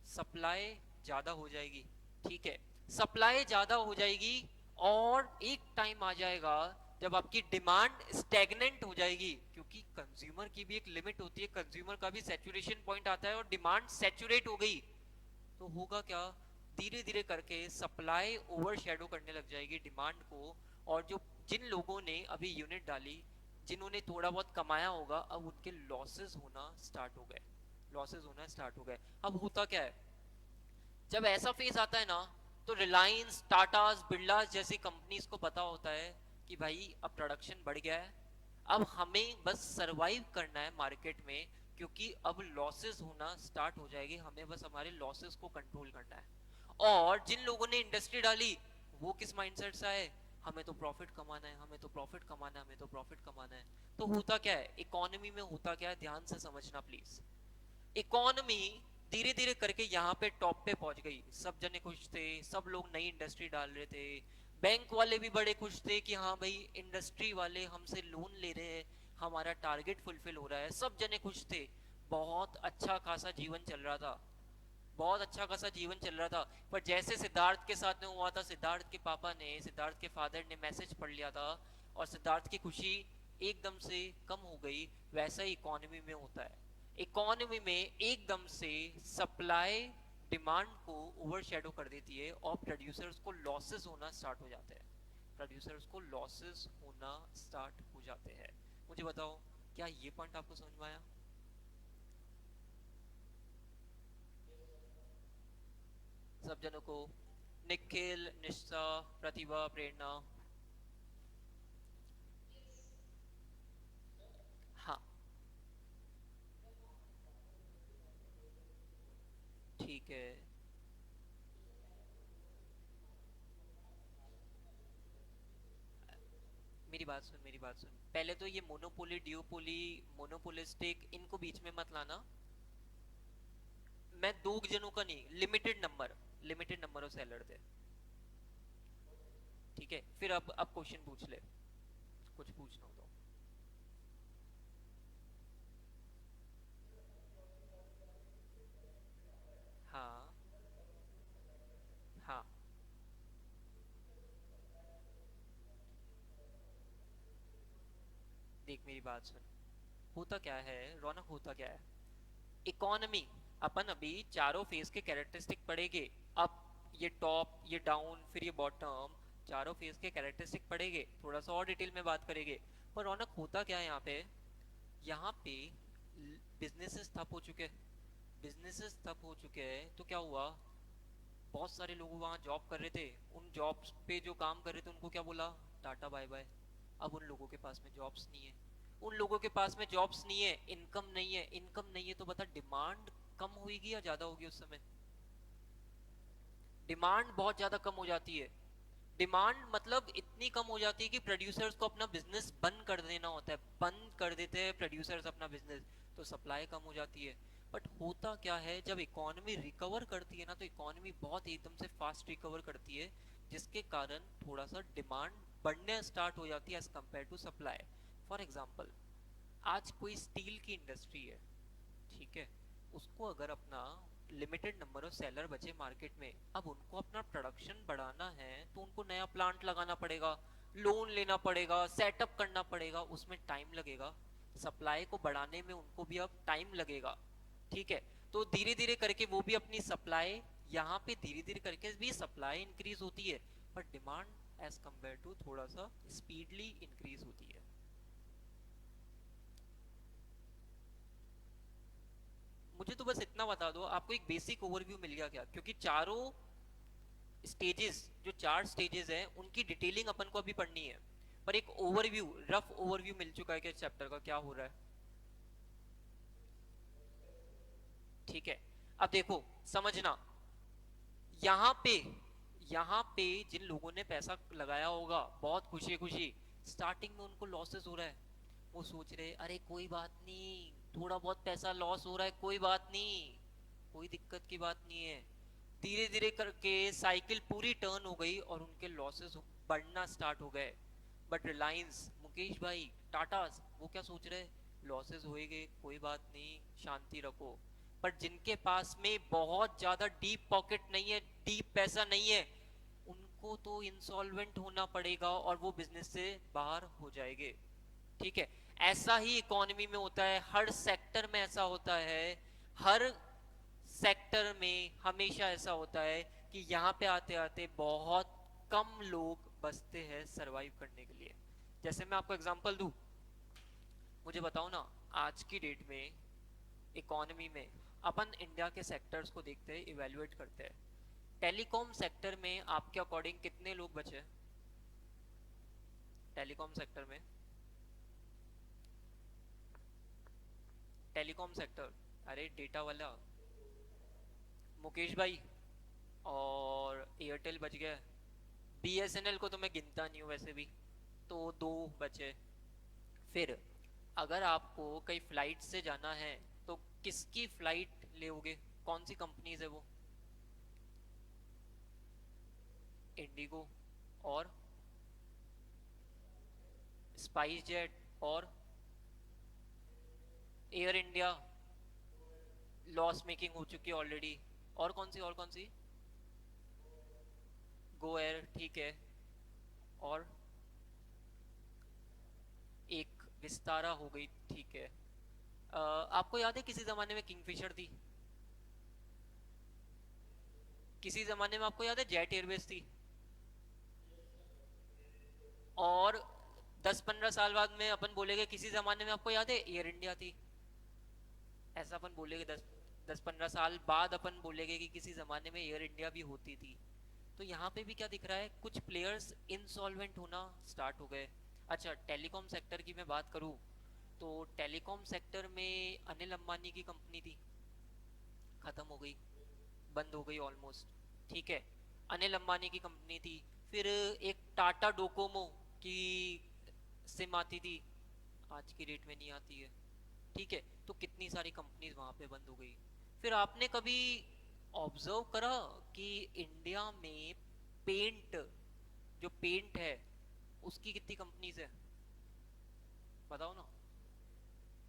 A: सप्लाई ज्यादा हो जाएगी। ठीक है, सप्लाई ज्यादा हो जाएगी और एक टाइम आ जाएगा जब आपकी डिमांड स्टेगनेंट हो जाएगी, क्योंकि कंज्यूमर की भी एक लिमिट होती है, कंज्यूमर का भी सैचुरेशन पॉइंट आता है, और डिमांड सैचुरेट हो गई तो होगा क्या, धीरे धीरे करके सप्लाई ओवरशैडो करने लग जाएगी डिमांड को। और जो जिन लोगों ने अभी यूनिट डाली, जिन्होंने थोड़ा बहुत कमाया होगा, अब उनके लॉसेस होना स्टार्ट हो गए, लॉसेस होना स्टार्ट हो गए। अब होता क्या है, जब ऐसा फेज आता है ना, तो रिलायंस, टाटास, बिरलास जैसी कंपनीज को पता होता है कि भाई अब प्रोडक्शन बढ़ गया है, अब हमें बस सरवाइव करना है मार्केट में, क्योंकि अब लॉसेस होना स्टार्ट हो जाएगी, हमें बस हमारे लॉसेस को कंट्रोल करना है। और जिन लोगों ने इंडस्ट्री डाली वो किस माइंडसेट से आए, हमें तो प्रॉफिट कमाना है, हमें तो प्रॉफिट कमाना है, हमें तो प्रॉफिट कमाना है। तो होता क्या है इकोनॉमी में, होता क्या है, ध्यान से समझना प्लीज। इकोनॉमी धीरे धीरे करके यहाँ पे टॉप पे पहुंच गई, सब जने खुश थे, सब लोग नई इंडस्ट्री डाल रहे थे, बैंक वाले भी बड़े खुश थे कि हाँ भाई इंडस्ट्री वाले हमसे लोन ले रहे हैं, हमारा टारगेट फुलफिल हो रहा है, सब जने खुश थे, बहुत अच्छा खासा जीवन चल रहा था, बहुत अच्छा खासा जीवन चल रहा था। पर जैसे सिद्धार्थ के साथ में हुआ था, सिद्धार्थ के पापा ने, सिद्धार्थ के फादर ने मैसेज पढ़ लिया था और सिद्धार्थ की खुशी एकदम से कम हो गई। वैसा ही इकोनॉमी में होता है, इकोनॉमी में एकदम से सप्लाई डिमांड को ओवरशैडो कर देती है और प्रोड्यूसर्स को लॉसेस होना स्टार्ट हो जाते हैं, प्रोड्यूसर्स को लॉसेस होना स्टार्ट हो जाते हैं। मुझे बताओ क्या ये पॉइंट आपको समझ में आया? सब जनों को, निखिल, निष्ठा, प्रतिभा, प्रेरणा। हाँ, ठीक है। मेरी बात सुन, मेरी बात सुन, पहले तो ये मोनोपोली, डियोपोली, मोनोपोलिस्टिक, इनको बीच में मत लाना। मैं दो जनों का नहीं, limited number, limited number of seller थे। ठीक है, फिर अब क्वेश्चन पूछ ले, कुछ पूछना हो तो। हाँ, हाँ, देख मेरी बात सुन, होता क्या है रौनक, होता क्या है इकोनॉमी, अपन अभी चारों फेज के कैरेक्टरिस्टिक पढ़ेंगे। अब ये टॉप, ये डाउन, फिर ये बॉटम, चारों फेज के कैरेक्टरिस्टिक पढ़ेंगे, थोड़ा सा और डिटेल में बात करेंगे। पर रौनक होता क्या है यहाँ पे, यहाँ पे बिजनेसेस ठप हो चुके हैं, बिजनेसेस ठप हो चुके हैं तो क्या हुआ, बहुत सारे लोग वहाँ जॉब कर रहे थे, उन जॉब्स पे जो काम कर रहे थे उनको क्या बोला, टाटा बाय बाय। अब उन लोगों के पास में जॉब्स नहीं है, उन लोगों के पास में जॉब्स नहीं है, इनकम नहीं है, इनकम नहीं है तो बता डिमांड कम होगी या ज्यादा होगी उस समय? डिमांड बहुत ज्यादा कम हो जाती है। डिमांड मतलब इतनी कम हो जाती है कि प्रोड्यूसर्स को अपना बिजनेस बंद कर देना होता है, बंद कर देते हैं प्रोड्यूसर्स अपना बिजनेस, तो सप्लाई कम हो जाती है। बट होता क्या है, जब इकोनॉमी रिकवर करती है ना, तो इकोनॉमी बहुत एकदम से फास्ट रिकवर करती है, जिसके कारण थोड़ा सा डिमांड बढ़ने स्टार्ट हो जाती है as compared to supply. For example, आज कोई स्टील की इंडस्ट्री है, ठीक है, उसको अगर अपना लिमिटेड नंबर ऑफ सेलर बचे मार्केट में, अब उनको अपना प्रोडक्शन बढ़ाना है तो उनको नया प्लांट लगाना पड़ेगा, लोन लेना पड़ेगा, सेटअप करना पड़ेगा, उसमें टाइम लगेगा, सप्लाई को बढ़ाने में उनको भी अब टाइम लगेगा। ठीक है, तो धीरे धीरे करके वो भी अपनी सप्लाई, यहाँ पे धीरे धीरे करके भी सप्लाई इंक्रीज होती है, पर डिमांड एज कंपेयर टू थोड़ा सा स्पीडली इंक्रीज होती है। मुझे तो बस इतना बता दो, आपको एक बेसिक ओवरव्यू मिल गया क्या, क्योंकि चारों स्टेजेस, जो चार स्टेजेस हैं उनकी डिटेलिंग अपन को अभी पढ़नी है, पर एक ओवरव्यू, रफ ओवरव्यू मिल चुका है कि चैप्टर का क्या हो रहा है। ठीक है, अब देखो, समझना, यहाँ पे, यहाँ पे जिन लोगों ने पैसा लगाया होगा बहुत खुशी खुशी, स्टार्टिंग में उनको लॉसेस हो रहा है, वो सोच रहे अरे कोई बात नहीं, थोड़ा बहुत पैसा लॉस हो रहा है, कोई बात नहीं, कोई दिक्कत की बात नहीं है। धीरे धीरे करके साइकिल पूरी टर्न हो गई और उनके लॉसेस बढ़ना स्टार्ट हो गए। बट रिलायंस, मुकेश भाई, टाटा, वो क्या सोच रहे, लॉसेस होएंगे कोई बात नहीं, शांति रखो। पर जिनके पास में बहुत ज्यादा डीप पॉकेट नहीं है, डीप पैसा नहीं है, उनको तो इंसॉल्वेंट होना पड़ेगा और वो बिजनेस से बाहर हो जाएंगे। ठीक है, ऐसा ही इकोनॉमी में होता है, हर सेक्टर में ऐसा होता है, हर सेक्टर में हमेशा ऐसा होता है कि यहाँ पे आते आते बहुत कम लोग बचते हैं सरवाइव करने के लिए। जैसे मैं आपको एग्जांपल दूं, मुझे बताओ ना, आज की डेट में इकोनॉमी में अपन इंडिया के सेक्टर्स को देखते हैं, इवेल्युएट करते हैं, टेलीकॉम सेक्टर में आपके अकॉर्डिंग कितने लोग बचे? टेलीकॉम सेक्टर में, टेलीकॉम सेक्टर, अरे डेटा वाला मुकेश भाई, और एयरटेल बच गया। बीएसएनएल को तो मैं गिनता नहीं हूँ वैसे भी, तो दो बचे। फिर अगर आपको कहीं फ्लाइट से जाना है तो किसकी फ्लाइट लोगे? कौन सी कंपनीज है वो? इंडिगो, और स्पाइस जेट, और एयर इंडिया लॉस मेकिंग हो चुकी है ऑलरेडी। और कौन सी, और कौन सी? गो एयर, ठीक है। और एक विस्तारा हो गई, ठीक है। आपको याद है किसी जमाने में किंगफिशर थी? किसी जमाने में आपको याद है जेट एयरवेज थी? और 10-15 साल बाद में अपन बोलेंगे किसी जमाने में आपको याद है एयर इंडिया थी? ऐसा अपन बोलेंगे 10-15 साल बाद अपन बोलेंगे कि किसी जमाने में एयर इंडिया भी होती थी। तो यहाँ पे भी क्या दिख रहा है, कुछ प्लेयर्स इंसॉल्वेंट होना स्टार्ट हो गए। अच्छा, टेलीकॉम सेक्टर की मैं बात करूँ तो टेलीकॉम सेक्टर में अनिल अंबानी की कंपनी थी, खत्म हो गई, बंद हो गई ऑलमोस्ट, ठीक है। अनिल अंबानी की कंपनी थी। फिर एक टाटा डोकोमो की सिम आती थी, आज की डेट में नहीं आती है, ठीक है। तो कितनी सारी कंपनीज वहां पे बंद हो गई। फिर आपने कभी ऑब्जर्व करा कि इंडिया में पेंट, जो पेंट है उसकी कितनी कंपनीज है? बताओ ना।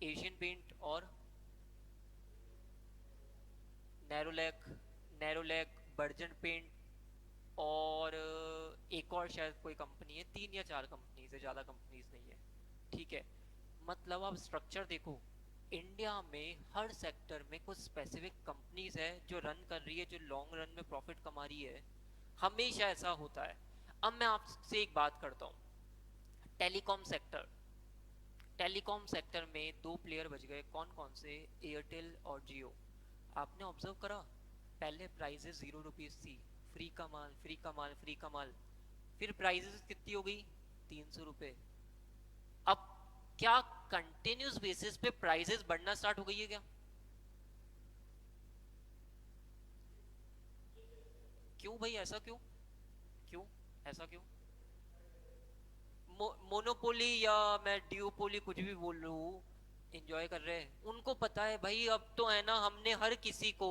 A: एशियन पेंट, और नैरोलैक, नैरोलैक, बर्जन पेंट, और एक और शायद कोई कंपनी है, 3 या 4 कंपनीज है, ज़्यादा कंपनीज नहीं है, ठीक है। मतलब आप स्ट्रक्चर देखो, इंडिया में हर सेक्टर में कुछ स्पेसिफिक कंपनीज है जो रन कर रही है, जो लॉन्ग रन में प्रॉफिट कमा रही है। हमेशा ऐसा होता है। अब मैं आपसे एक बात करता हूँ, टेलीकॉम सेक्टर, टेलीकॉम सेक्टर में दो प्लेयर बच गए, कौन कौन से? एयरटेल और जियो। आपने ऑब्जर्व करा, पहले प्राइजेस 0 रुपीज थी, फ्री का माल, फ्री का माल, फ्री का माल। फिर प्राइजेस कितनी हो गई? 300 रुपये। अब क्या कंटिन्यूस बेसिस पे प्राइजेस बढ़ना स्टार्ट हो गई है क्या? क्यों भाई, ऐसा क्यों? क्यों, ऐसा क्यों? मोनोपोली या मैं ड्यूपोली कुछ भी बोल लूँ, एंजॉय कर रहे हैं। उनको पता है भाई, अब तो है ना, हमने हर किसी को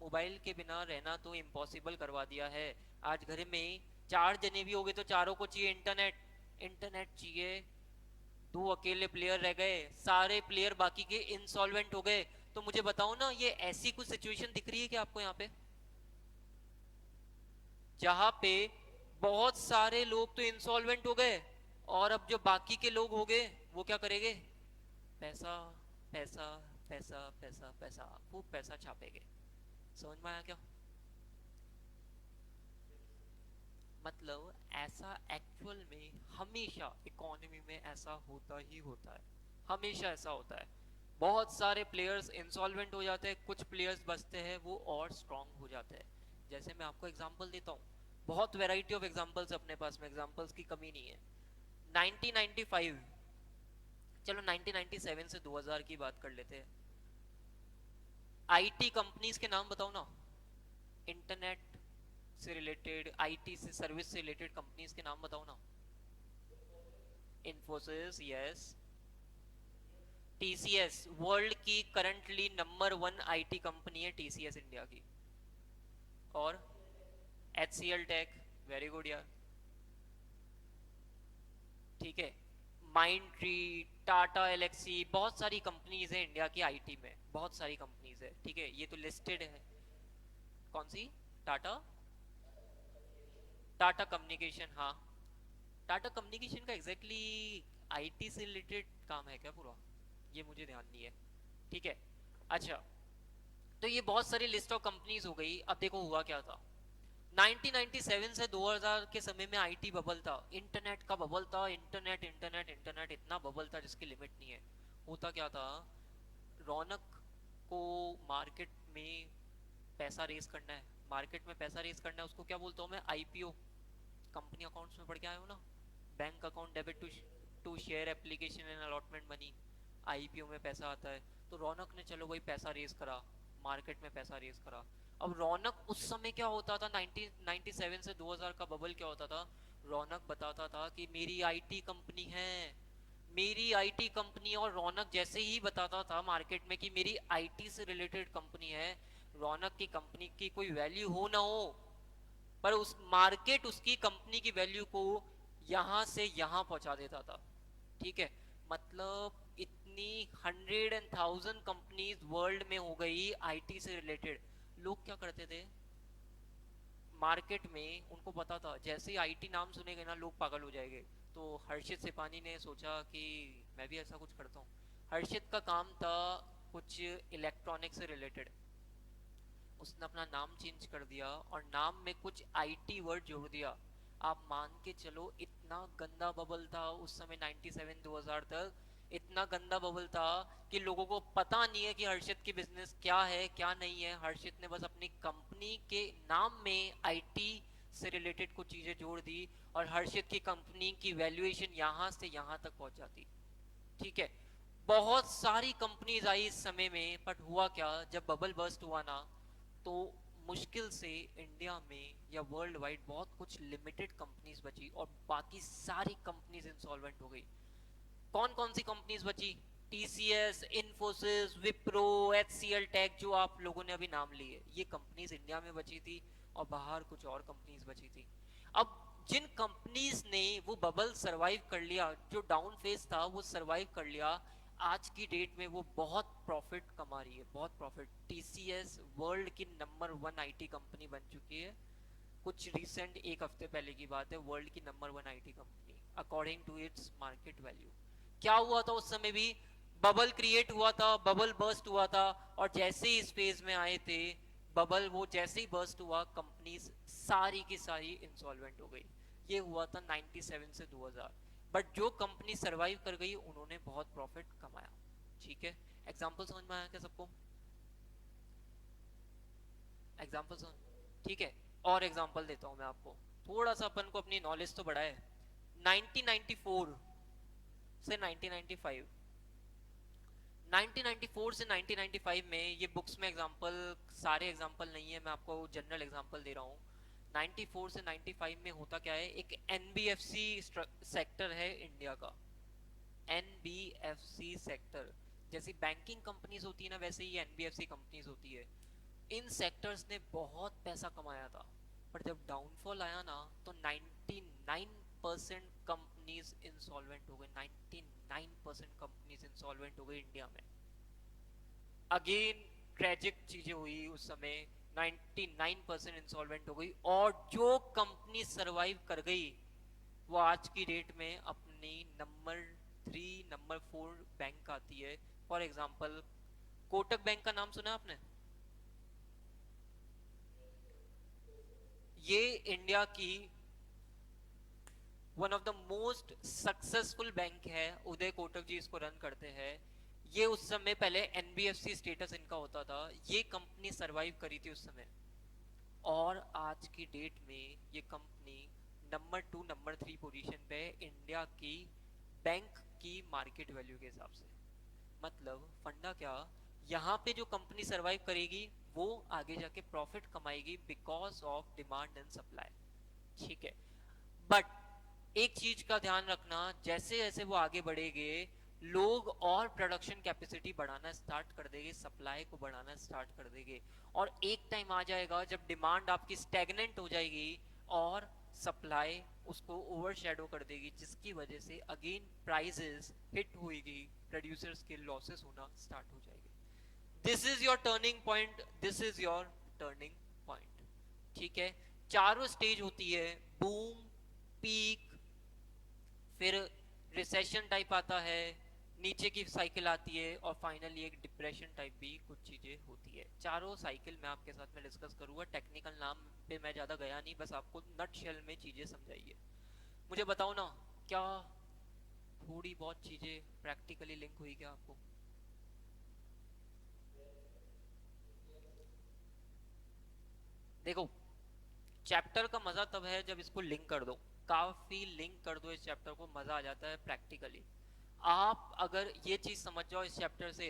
A: मोबाइल के बिना रहना तो इम्पॉसिबल करवा दिया है। आज घर में 4 जने भी हो गए तो चारों को चाहिए इंटरनेट, इंटरनेट चाहिए। दो अकेले प्लेयर रह गए, सारे प्लेयर बाकी के इंसॉल्वेंट हो गए। तो मुझे बताओ ना, ये ऐसी कुछ सिचुएशन दिख रही है कि आपको यहाँ पे, जहाँ पे बहुत सारे लोग तो इंसॉल्वेंट हो गए, और अब जो बाकी के लोग हो गए वो क्या करेंगे? पैसा, पैसा, पैसा, पैसा, पैसा, खूब पैसा छापेंगे। समझ में आया क्या? मतलब ऐसा एक्चुअल में हमेशा इकोनॉमी में ऐसा होता ही होता है, हमेशा ऐसा होता है। बहुत सारे प्लेयर्स इंसॉल्वेंट हो जाते हैं, कुछ प्लेयर्स बचते हैं, वो और स्ट्रांग हो जाते हैं। जैसे मैं आपको एग्जांपल देता हूँ, बहुत वैरायटी ऑफ एग्जांपल्स अपने पास में, एग्जांपल्स की कमी नहीं है। 1995, चलो 1997 से 2000 की बात कर लेते हैं। आईटी कंपनीज के नाम बताओ ना, इंटरनेट से रिलेटेड, आईटी से, सर्विस से रिलेटेड कंपनीज के नाम बताओ ना। इन्फोसिस, यस। टीसीएस, वर्ल्ड की करंटली नंबर 1 आईटी कंपनी है टीसीएस इंडिया की। और एचसीएल टेक, वेरी गुड यार, ठीक है। माइंड ट्री, टाटा एलेक्सी, बहुत सारी कंपनीज है इंडिया की आईटी में, बहुत सारी कंपनीज है, ठीक है, ये तो लिस्टेड है। कौन सी? टाटा, टाटा कम्युनिकेशन, हाँ। टाटा कम्युनिकेशन का एग्जैक्टली आईटी से रिलेटेड काम है क्या पूरा? ये मुझे ध्यान नहीं है, ठीक है। अच्छा, तो ये बहुत सारी लिस्ट ऑफ कंपनीज हो गई। अब देखो हुआ क्या था, 1997 से 2000 के समय में आईटी बबल था, इंटरनेट का बबल था, इंटरनेट, इंटरनेट, इंटरनेट, इतना बबल था जिसकी लिमिट नहीं है। होता क्या था, रौनक को मार्केट में पैसा रेस करना है, मार्केट में पैसा रेज करना है उसको क्या बोलता हूँ मैं, आईपीओ। कंपनी अकाउंट्स में पढ़ के आए हो ना, bank account debit to share application and allotment money, IPO में पैसा आता है। तो रौनक ने चलो वही पैसा रेज करा, मार्केट में पैसा रेज करा। अब रौनक उस समय क्या होता था, 1997 से 2000 का बबल क्या होता था, रौनक बताता था कि मेरी आईटी कंपनी है, मेरी आईटी कंपनी। और रौनक जैसे ही बताता था मार्केट में कि मेरी आईटी से रिलेटेड कंपनी है, रौनक की कंपनी की कोई वैल्यू हो ना हो, पर उस मार्केट उसकी कंपनी की वैल्यू को यहां से यहां पहुंचा देता था। ठीक है, मतलब इतनी 100 and 1000 कंपनीज वर्ल्ड में हो गई आईटी से रिलेटेड। लोग क्या करते थे मार्केट में, उनको पता था जैसे ही आईटी नाम सुनेंगे ना लोग पागल हो जाएंगे। तो हर्षित सिपानी ने सोचा कि मैं भी ऐसा कुछ करता हूँ। हर्षित का काम था कुछ इलेक्ट्रॉनिक से रिलेटेड, उसने अपना नाम चेंज कर दिया और नाम में कुछ आईटी वर्ड जोड़ दिया। आप मान के चलो इतना गंदा बबल था उस समय, 97 2000 तक इतना गंदा बबल था कि लोगों को पता नहीं है कि हर्षित की बिजनेस क्या है क्या नहीं है। हर्षित ने बस अपनी कंपनी के नाम में आईटी से रिलेटेड कुछ चीजें जोड़ दी और हर्षित की कंपनी की वैल्यूएशन यहां से यहां तक पहुंच जाती। ठीक है, बहुत सारी कंपनीज आई इस समय में, बट हुआ क्या, जब बबल बर्स्ट हुआ ना, तो मुश्किल से इंडिया में या वर्ल्ड वाइड बहुत कुछ लिमिटेड कंपनीज बची और बाकी सारी कंपनीज इंसॉल्वेंट हो गई। कौन कौन सी कंपनीज बची, टीसीएस, इन्फोसिस, विप्रो, एचसीएल टेक, जो आप लोगों ने अभी नाम लिए, ये कंपनीज इंडिया में बची थी और बाहर कुछ और कंपनीज बची थी। अब जिन कंपनीज ने वो बबल सरवाइव कर लिया, जो डाउन फेज था वो सरवाइव कर लिया, आज की डेट में वो बहुत प्रॉफिट कमा रही है, बहुत प्रॉफिट। टीसीएस वर्ल्ड की नंबर 1 आईटी कंपनी बन चुकी है। कुछ रिसेंट एक हफ्ते पहले की बात है, वर्ल्ड की number 1 IT company according to its market value. क्या हुआ था उस समय भी, बबल क्रिएट हुआ था, बबल बर्स्ट हुआ था, और जैसे ही इस फेज में आए थे बबल, वो जैसे ही बर्स्ट हुआ कंपनीज सारी की सारी इंसॉल्वेंट हो गई। ये हुआ था 97 से 2000। बट जो कंपनी सरवाइव कर गई उन्होंने बहुत प्रॉफिट कमाया। ठीक है, एग्जांपल समझ में आया क्या सबको, एग्जांपल समझ, ठीक है। और एग्जांपल देता हूं मैं आपको, थोड़ा सा अपन को अपनी नॉलेज तो बढ़ाए। 1994 से 1995, 1994 से 1995 में, ये बुक्स में एग्जांपल, सारे एग्जांपल नहीं है, मैं आपको जनरल एग्जांपल दे रहा हूँ। 94 से 95 में होता क्या है, एक एनबीएफसी सेक्टर है इंडिया का, एनबीएफसी सेक्टर। जैसी बैंकिंग कंपनीज होती है ना, वैसे ही एनबीएफसी कंपनीज होती है। इन सेक्टर्स ने बहुत पैसा कमाया था, पर जब डाउनफॉल आया ना तो 99% कंपनीज इंसॉल्वेंट हो गई, 99% कंपनीज इंसॉल्वेंट हो गई इंडिया में। अगेन ट्रेजिक चीजें हुई उस समय, 99% इंसॉल्वेंट हो गई, और जो कंपनी सरवाइव कर गई वो आज की डेट में अपनी नंबर 3 नंबर 4 बैंक आती है। फॉर एग्जाम्पल, कोटक बैंक का नाम सुना आपने, ये इंडिया की one of the most successful bank है, उदय कोटक जी इसको रन करते हैं। ये उस समय पहले एनबीएफसी स्टेटस इनका होता था, ये कंपनी सरवाइव करी थी उस समय, और आज की डेट में ये कंपनी नंबर 2 नंबर 3 पोजीशन पे है इंडिया की बैंक की मार्केट वैल्यू के हिसाब से। मतलब फंडा क्या, यहाँ पे जो कंपनी सरवाइव करेगी वो आगे जाके प्रॉफिट कमाएगी because of demand and supply. ठीक है, बट एक चीज का ध्यान रखना, जैसे जैसे वो आगे बढ़ेंगे लोग और प्रोडक्शन कैपेसिटी बढ़ाना स्टार्ट कर देंगे, सप्लाई को बढ़ाना स्टार्ट कर देंगे, और एक टाइम आ जाएगा जब डिमांड आपकी स्टैग्नेंट हो जाएगी और सप्लाई उसको ओवरशैडो कर देगी, जिसकी वजह से अगेन प्राइसेस हिट होगी, प्रोड्यूसर्स के लॉसेस होना स्टार्ट हो जाएंगे। This is your turning point, this is your turning point. ठीक है, चारों स्टेज होती है, बूम, पीक, फिर रिसेशन टाइप आता है, नीचे की साइकिल आती है, और फाइनली एक डिप्रेशन टाइप भी कुछ चीजें होती है। चारों साइकिल मैं आपके साथ में डिस्कस करूंगा, टेक्निकल नाम पे मैं ज्यादा गया नहीं, बस आपको नट शेल में चीजें समझाइए। मुझे बताओ ना, क्या थोड़ी बहुत चीजें प्रैक्टिकली लिंक हुई क्या आपको। देखो, चैप्टर का मजा तब है जब इसको लिंक कर दो, काफी लिंक कर दो इस चैप्टर को, मजा आ जाता है प्रैक्टिकली। आप अगर ये चीज समझ जाओ इस चैप्टर से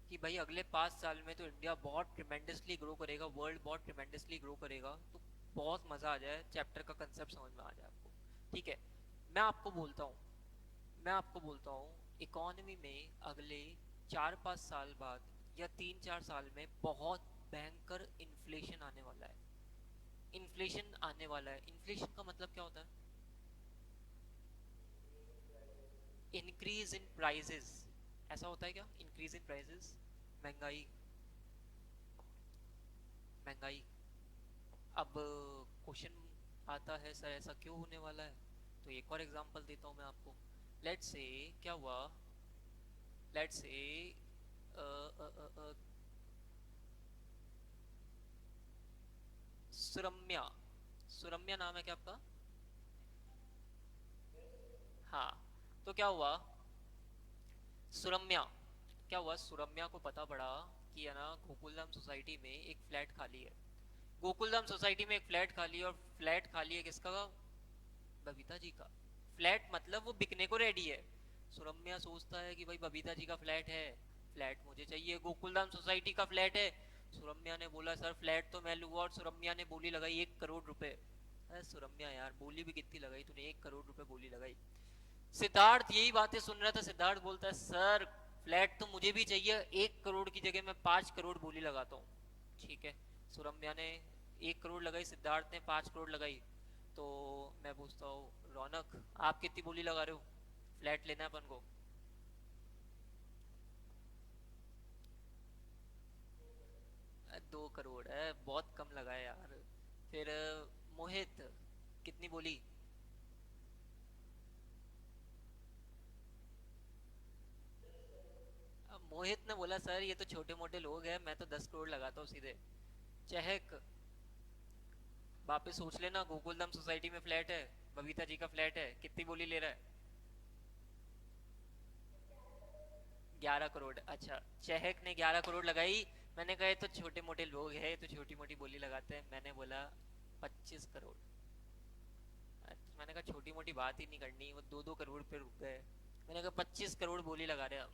A: कि भाई अगले 5 साल में तो इंडिया बहुत ट्रिमेंडसली ग्रो करेगा, वर्ल्ड बहुत ट्रिमेंडसली ग्रो करेगा, तो बहुत मजा आ जाए, चैप्टर का कंसेप्ट समझ में आ जाए आपको। ठीक है, मैं आपको बोलता हूँ मैं आपको बोलता हूँ इकोनॉमी में अगले 4-5 साल बाद या 3-4 साल में बहुत भयंकर इन्फ्लेशन आने वाला है। इन्फ्लेशन आने वाला है, इन्फ्लेशन का मतलब क्या होता है? Increase in prices. ऐसा होता है क्या, इंक्रीज इन प्राइजेस? महंगाई, महंगाई। अब क्वेश्चन आता है सर ऐसा क्यों होने वाला है, तो एक और एग्जांपल देता हूँ मैं आपको। लेट्स से क्या हुआ, लेट्स से सुरम्या, सुरम्या नाम है क्या आपका? हाँ, तो क्या हुआ, सुरम्या, क्या हुआ, सुरम्या को पता पड़ा कि है ना गोकुलधाम सोसाइटी में एक फ्लैट खाली है। गोकुलधाम सोसाइटी में एक फ्लैट खाली है, और फ्लैट खाली है किसका? बबीता जी का। फ्लैट मतलब वो बिकने को रेडी है। सुरम्या सोचता है कि भाई बबीता जी का फ्लैट है, फ्लैट मुझे चाहिए, गोकुलधाम सोसाइटी का फ्लैट है। सुरम्या ने बोला सर फ्लैट तो मैं लूंगा, और सुरम्या ने बोली लगाई 1 करोड़ रुपए। अरे सुरम्या यार, बोली भी कितनी लगाई तूने, 1 करोड़ रुपए बोली लगाई। सिद्धार्थ यही बातें सुन रहा था, सिद्धार्थ बोलता है सर फ्लैट तो मुझे भी चाहिए, 1 करोड़ की जगह मैं 5 करोड़ बोली लगाता हूँ। ठीक है, सुरम्या ने 1 करोड़ लगाई, सिद्धार्थ ने 5 करोड़ लगाई। तो मैं पूछता हूँ रौनक, आप कितनी बोली लगा रहे हो, फ्लैट लेना है अपन को? 2 करोड़ है, बहुत कम लगाया यार। फिर मोहित कितनी बोली? अब मोहित ने बोला सर ये तो छोटे मोटे लोग हैं, मैं तो 10 करोड़ लगाता हूँ सीधे। चहक, वापस सोच लेना, गोकुलधाम सोसाइटी में फ्लैट है, बबीता जी का फ्लैट है, कितनी बोली ले रहा है? 11 करोड़। अच्छा, चहक ने 11 करोड़ लगाई। मैंने कहा ये तो छोटे मोटे लोग हैं, ये तो छोटी मोटी बोली लगाते हैं, मैंने बोला 25 करोड़। अच्छा, मैंने कहा छोटी मोटी बात ही नहीं करनी, वो 2-2 करोड़ पे रुक गए। मैंने कहा 25 करोड़ बोली लगा रहे हम।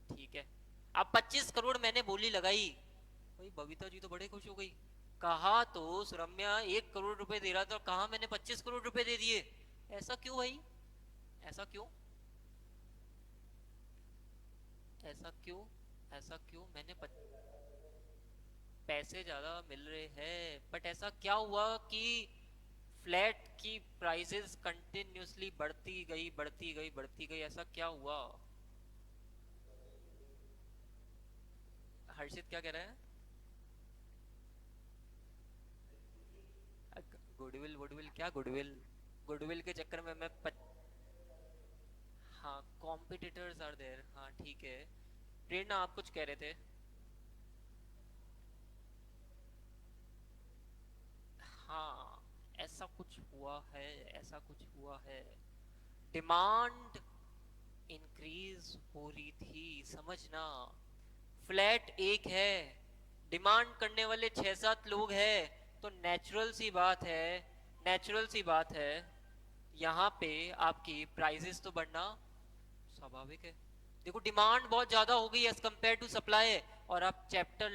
A: ठीक है, अब 25 करोड़ मैंने बोली लगाई, भाई बबीता जी तो बड़े खुश हो गई। कहा तो सुरम्या 1 करोड़ रुपए दे रहा था, कहा मैंने 25 करोड़ रुपए दे दिए। ऐसा क्यों भाई, ऐसा क्यों, ऐसा क्यों, ऐसा क्यों? पैसे ज्यादा मिल रहे हैं, बट ऐसा क्या हुआ कि फ्लैट की प्राइसेस कंटिन्यूअसली बढ़ती गई, बढ़ती गई, बढ़ती गई, ऐसा क्या हुआ? हर्षित क्या कह रहा है? गुडविल, गुडविल क्या गुडविल? गुडविल के चक्कर में हाँ, कॉम्पिटिटर्स आर देयर, हाँ ठीक है। प्रेरणा आप कुछ कह रहे थे? हाँ, ऐसा कुछ हुआ है, ऐसा कुछ हुआ है। डिमांड इंक्रीज हो रही थी, समझना। फ्लैट एक है, डिमांड करने वाले 6-7 लोग हैं, तो नेचुरल सी बात है, नेचुरल सी बात है, यहाँ पे आपकी प्राइसेस तो बढ़ना स्वाभाविक है। देखो डिमांड बहुत ज्यादा हो गई एज कम्पेयर टू सप्लाई। और आप चैप्टर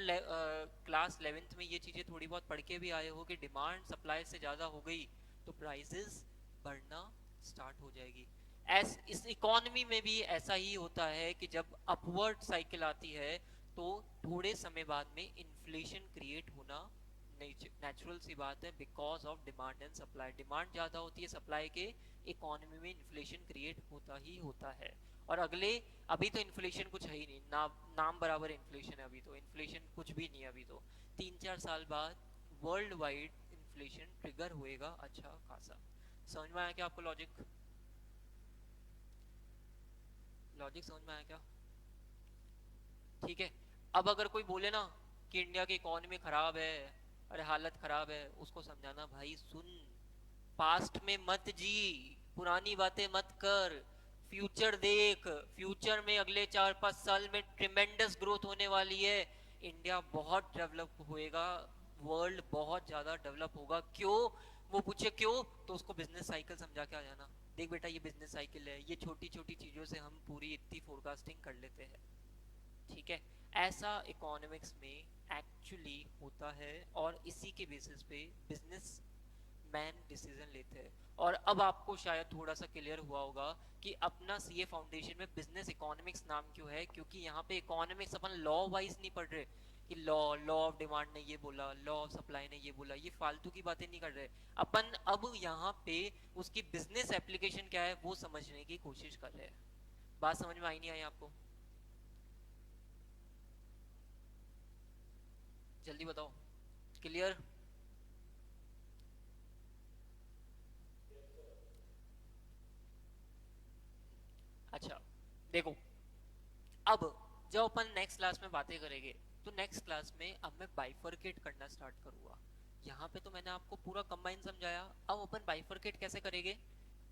A: क्लास 11th में ये चीजें थोड़ी बहुत पढ़ के भी आए हो कि डिमांड सप्लाई से ज्यादा हो गई तो प्राइसेस बढ़ना स्टार्ट हो जाएगी। ऐस इस इकोनॉमी में भी ऐसा ही होता है कि जब अपवर्ड साइकिल आती है तो थोड़े समय बाद में इन्फ्लेशन क्रिएट होना नेचुरल सी बात है, because of demand and supply. Demand ज्यादा होती है सप्लाई के, इकोनॉमी में इन्फ्लेशन क्रिएट होता ही होता है। और अगले, अभी तो इन्फ्लेशन कुछ है ही नहीं, नाम बराबर इन्फ्लेशन है, अभी तो इन्फ्लेशन कुछ भी नहीं है। अभी तो 3-4 साल बाद वर्ल्ड वाइड इन्फ्लेशन ट्रिगर होएगा अच्छा खासा। समझ में आया क्या आपको लॉजिक? लॉजिक समझ में आया क्या? ठीक है, अब अगर कोई बोले ना कि इंडिया की इकोनॉमी खराब है, अरे हालत खराब है, उसको समझाना भाई सुन, पास्ट में मत जी, पुरानी बातें मत कर, फ्यूचर देख। फ्यूचर में अगले 4-5 साल में ट्रिमेंडस ग्रोथ होने वाली है, इंडिया बहुत डेवलप होएगा, वर्ल्ड बहुत ज़्यादा डेवलप होगा। क्यों? वो पूछे क्यों, तो उसको बिजनेस साइकिल समझा के आ जाना। देख बेटा ये बिजनेस साइकिल है, ये छोटी छोटी चीज़ों से हम पूरी इतनी फोरकास्टिंग कर लेते हैं। ठीक है, ऐसा इकोनॉमिक्स में एक्चुअली होता है, और इसी के बेसिस पे बिजनेस मैन डिसीजन लेते हैं। और अब आपको शायद थोड़ा सा क्लियर हुआ होगा कि अपना सीए फाउंडेशन में बिजनेस इकोनॉमिक्स नाम क्यों है, क्योंकि यहाँ पे इकोनॉमिक्स अपन लॉ वाइज नहीं पढ़ रहे कि लॉ लॉ ऑफ डिमांड ने ये बोला, लॉ ऑफ सप्लाई ने ये बोला, ये फालतू की बातें नहीं कर रहे अपन। अब यहाँ पे उसकी बिजनेस एप्लीकेशन क्या है वो समझने की कोशिश कर रहे हैं। बात समझ में आई नहीं आई आपको? जल्दी बताओ। क्लियर? अच्छा, देखो, अब जब अपन नेक्स्ट क्लास में बातें करेंगे तो नेक्स्ट क्लास में अब मैं बाइफरकेट करना स्टार्ट करूंगा। यहाँ पे तो मैंने आपको पूरा कंबाइन समझाया, अब अपन बाइफरकेट कैसे करेंगे।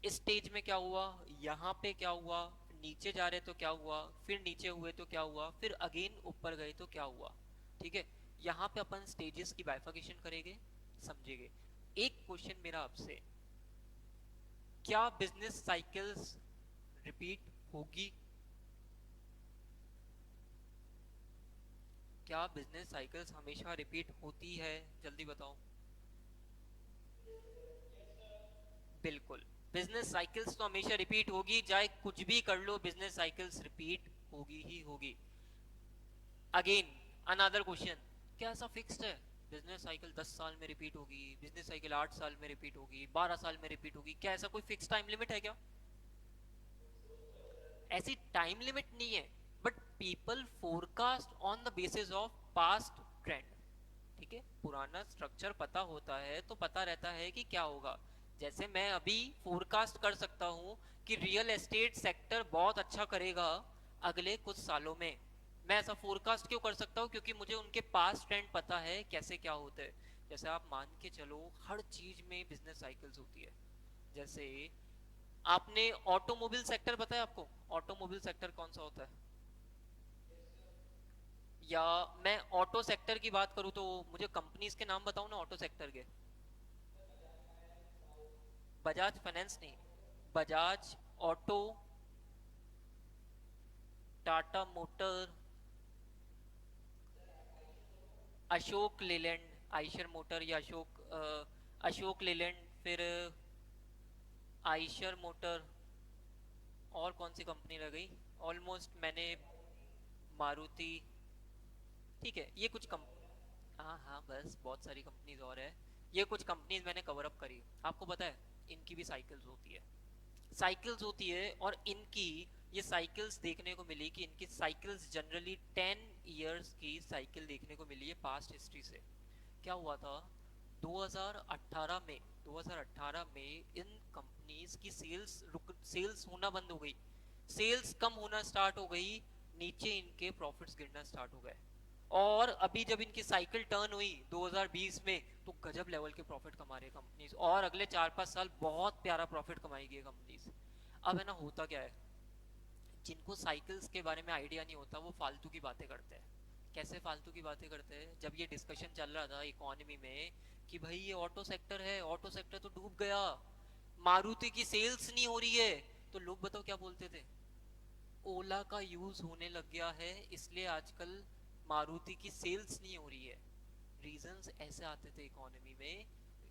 A: इस स्टेज में क्या हुआ, यहाँ पे क्या हुआ, नीचे जा रहे तो क्या हुआ, फिर नीचे हुए तो क्या हुआ, फिर अगेन ऊपर गए तो क्या हुआ। ठीक है, यहाँ पे अपन स्टेजेस की बाइफर्केशन करेंगे, समझेंगे। एक क्वेश्चन मेरा आपसे, क्या बिजनेस साइकिल्स रिपीट होगी? क्या बिजनेस साइकिल्स हमेशा रिपीट होती है? जल्दी बताओ। बिल्कुल, बिजनेस साइकिल्स तो हमेशा रिपीट होगी, चाहे कुछ भी कर लो बिजनेस साइकिल्स रिपीट होगी ही होगी। अगेन अनदर क्वेश्चन, क्या ऐसा फिक्स्ड है बिजनेस साइकिल 10 साल में रिपीट होगी, बिजनेस साइकिल 8 साल में रिपीट होगी, 12 साल में रिपीट होगी? क्या ऐसा कोई फिक्स टाइम लिमिट है क्या? ऐसी टाइम लिमिट नहीं है, but people forecast on the basis of past trend. ठीक है, पुराना स्ट्रक्चर पता होता है तो पता रहता है कि क्या होगा। जैसे मैं अभी फोरकास्ट कर सकता हूँ कि रियल एस्टेट सेक्टर बहुत अच्छा करेगा अगले कुछ सालों में। मैं ऐसा फोरकास्ट क्यों कर सकता हूँ? क्योंकि मुझे उनके पास ट्रेंड पता है कैसे क्या होते हैं। जैसे आप मान के चलो हर चीज में बिजनेस साइकिल्स होती है। जैसे आपने ऑटोमोबाइल सेक्टर पता है आपको? ऑटोमोबाइल सेक्टर कौन सा होता है? या मैं ऑटो सेक्टर की बात करूँ तो मुझे कंपनीज के नाम बताओ ना ऑटो सेक्टर के। बजाज फाइनेंस नहीं, Bajaj auto, Tata motor, Ashok Leyland, Eicher motor या अशोक लेलैंड, फिर आइशर मोटर, और कौन सी कंपनी रह गई? ऑलमोस्ट मैंने, मारुति। ठीक है, ये कुछ हाँ हाँ, बस बहुत सारी कंपनीज और है। ये कुछ कंपनीज मैंने कवर अप करी। आपको पता है इनकी भी साइकिल्स होती है, साइकिल्स होती है, और इनकी ये साइकिल्स देखने को मिली कि इनकी साइकिल्स जनरली 10 इयर्स की साइकिल देखने को मिली है पास्ट हिस्ट्री से। क्या हुआ था 2018 में, 2018 में इन कंपनीज की सेल्स होना बंद हो गई, सेल्स कम होना स्टार्ट हो गई, नीचे इनके प्रॉफिट्स गिरना स्टार्ट हो गए। और अभी जब इनकी साइकिल टर्न हुई 2020 में, तो गजब लेवल के प्रॉफिट कमा रही है कंपनीज, और अगले 4-5 साल बहुत प्यारा प्रॉफिट कमाएगी कंपनीज। अब है ना, होता क्या है, जिनको साइकिल्स के बारे में आइडिया नहीं होता वो फालतू की बातें करते हैं। कैसे फालतू की बातें करते हैं? जब ये डिस्कशन चल रहा था इकोनॉमी में कि भाई ये ऑटो सेक्टर है, ऑटो सेक्टर तो डूब गया, मारुति की सेल्स नहीं हो रही है, तो लोग बताओ क्या बोलते थे? ओला का यूज होने लग गया है इसलिए आजकल मारुति की सेल्स नहीं हो रही है। रीजंस ऐसे आते थे इकोनॉमी में।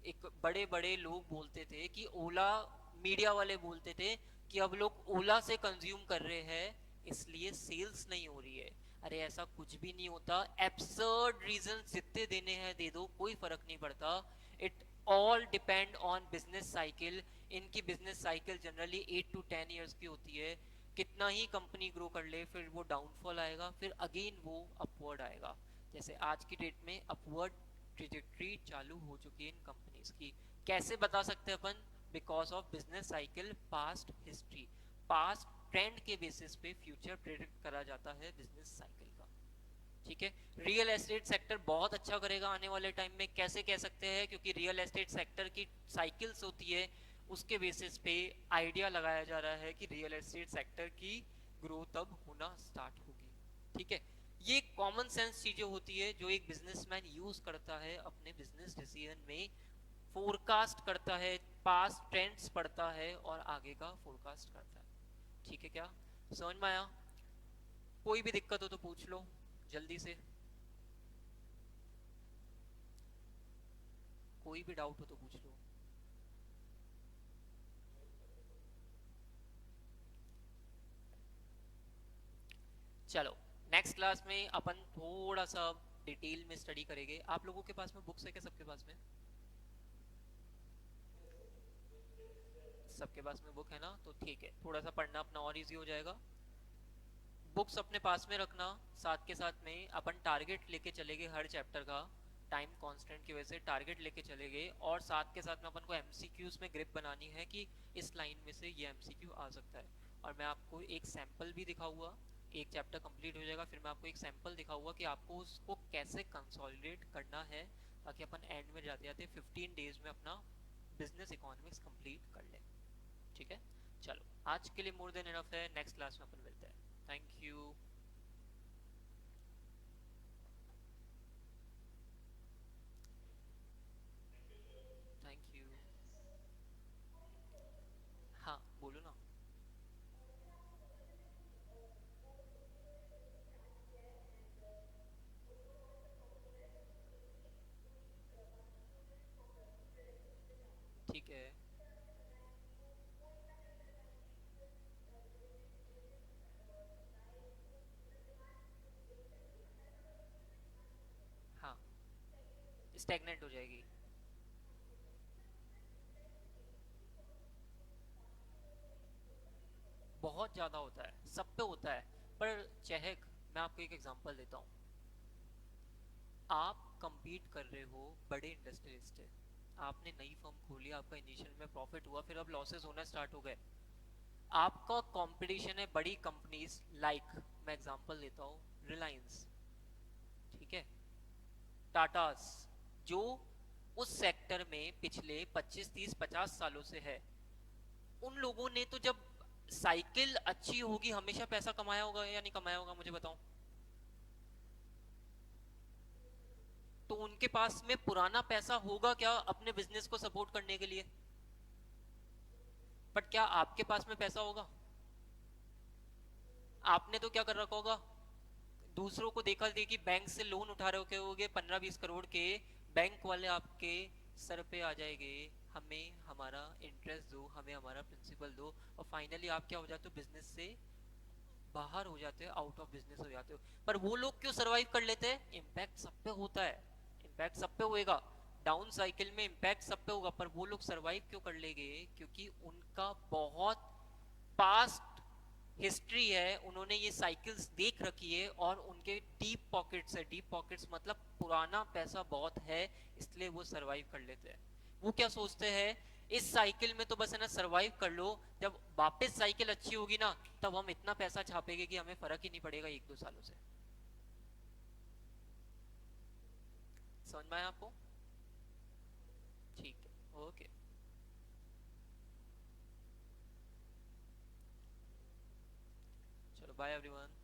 A: एक बड़े बड़े लोग बोलते थे कि ओला, मीडिया वाले बोलते थे कि अब लोग ओला से कंज्यूम कर रहे हैं इसलिए सेल्स नहीं हो रही है। अरे ऐसा कुछ भी नहीं होता, एब्सर्ड रीजन जितने देने हैं दे दो, कोई फर्क नहीं पड़ता। It all depend on business cycle. इनकी business cycle generally 8 to 10 years की होती है। कितना ही कंपनी ग्रो कर ले फिर वो डाउनफॉल आएगा, फिर अगेन वो अपवर्ड आएगा। जैसे आज की डेट में अपवर्ड ट्रिजेक्टरी चालू हो चुकी है इन कंपनीज की। कैसे बता सकते हैं अपन? Because of business cycle past history, past trend के बेसिस पे फ्यूचर प्रेडिक्ट करा जाता है बिजनेस साइकिल का। ठीक है, रियल एस्टेट सेक्टर बहुत अच्छा करेगा आने वाले टाइम में। कैसे कह सकते हैं? क्योंकि रियल एस्टेट सेक्टर की साइकिल्स होती है, उसके बेसिस पे आइडिया लगाया जा रहा है कि रियल एस्टेट सेक्टर की ग्रोथ अब होना स्टार्ट होगी। ठीक है, ये कॉमन सेंस चीजें होती है जो एक बिजनेसमैन यूज करता है अपने बिजनेस डिसीजन में, फोरकास्ट करता है, पास्ट ट्रेंड्स पढ़ता है और आगे का फोरकास्ट करता है। ठीक है, क्या समझ में आया? कोई भी दिक्कत हो तो पूछ लो जल्दी से, कोई भी डाउट हो तो पूछ लो। चलो, नेक्स्ट क्लास में अपन थोड़ा सा डिटेल में स्टडी करेंगे। आप लोगों के पास में बुक्स है क्या? सबके पास में? सबके पास में बुक है ना? तो ठीक है, थोड़ा सा पढ़ना अपना और इजी हो जाएगा। बुक्स अपने पास में रखना, साथ के साथ में अपन टारगेट लेके चलेंगे हर चैप्टर का, टाइम कांस्टेंट की वजह से टारगेट लेके चलेंगे, और साथ के साथ में अपन को एमसीक्यूज में ग्रिप बनानी है कि इस लाइन में से ये एमसीक्यू आ सकता है। और मैं आपको एक सैंपल भी दिखाऊंगा, एक चैप्टर कंप्लीट हो जाएगा फिर मैं आपको एक सैंपल दिखाऊंगा कि आपको उसको कैसे कंसोलिडेट करना है, ताकि अपन एंड में जाते जाते 15 डेज में अपना बिजनेस इकोनॉमिक्स कंप्लीट कर लें। ठीक है, चलो आज के लिए मोर देन इनफ है, नेक्स्ट क्लास में अपन मिलते हैं। Thank you. Thank you. हाँ बोलो ना। ठीक है। हाँ, स्टेगनेंट हो जाएगी। बहुत ज़्यादा होता है, सब पे होता है। पर चहक, मैं आपको एक एग्जांपल देता हूँ। आप compete कर रहे हो बड़े इंडस्ट्रियलिस्ट से, आपने नई फर्म खोली, आपका इनिशियल में प्रॉफिट हुआ, फिर अब लॉसेस होना स्टार्ट हो गए। आपका कंपटीशन है बड़ी कंपनीज, लाइक मैं एग्जांपल देता हूँ, रिलायंस, ठीक है, टाटास, जो उस सेक्टर में पिछले 25 30 50 सालों से है। उन लोगों ने तो जब साइकिल अच्छी होगी हमेशा पैसा कमाया होगा या नहीं कमाया होगा, मुझे बताओ। तो उनके पास में पुराना पैसा होगा क्या अपने बिजनेस को सपोर्ट करने के लिए? बट क्या आपके पास में पैसा होगा? आपने तो क्या कर रखा होगा, दूसरों को देखा देखी बैंक से लोन उठा रहे होगे 15 20 करोड़ के, बैंक वाले आपके सर पे आ जाएंगे, हमें हमारा इंटरेस्ट दो, हमें हमारा प्रिंसिपल दो, और फाइनली आप क्या हो जाते हो, बिजनेस से बाहर हो जाते हो, आउट ऑफ बिजनेस हो जाते हो। पर वो लोग क्यों सरवाइव कर लेते हैं? इम्पैक्ट सब पे होता है, इम्पैक्ट सब पे होएगा, डाउन साइकिल में इम्पैक्ट सब पे होगा, पर वो लोग सरवाइव क्यों कर लेंगे? क्योंकि उनका बहुत पास्ट हिस्ट्री है, उन्होंने ये साइकिल्स देख रखी है, और उनके डीप पॉकेट्स है, डीप पॉकेट्स मतलब पुराना पैसा बहुत है, इसलिए वो सरवाइव कर लेते हैं। वो क्या सोचते हैं, इस साइकिल में तो बस है ना सरवाइव कर लो, जब वापस साइकिल अच्छी होगी ना, तब हम इतना पैसा छापेंगे कि हमें फर्क ही नहीं पड़ेगा 1 2 सालों से। समझ में आया आपको? ठीक है, ओके। चलो बाय एवरीवन।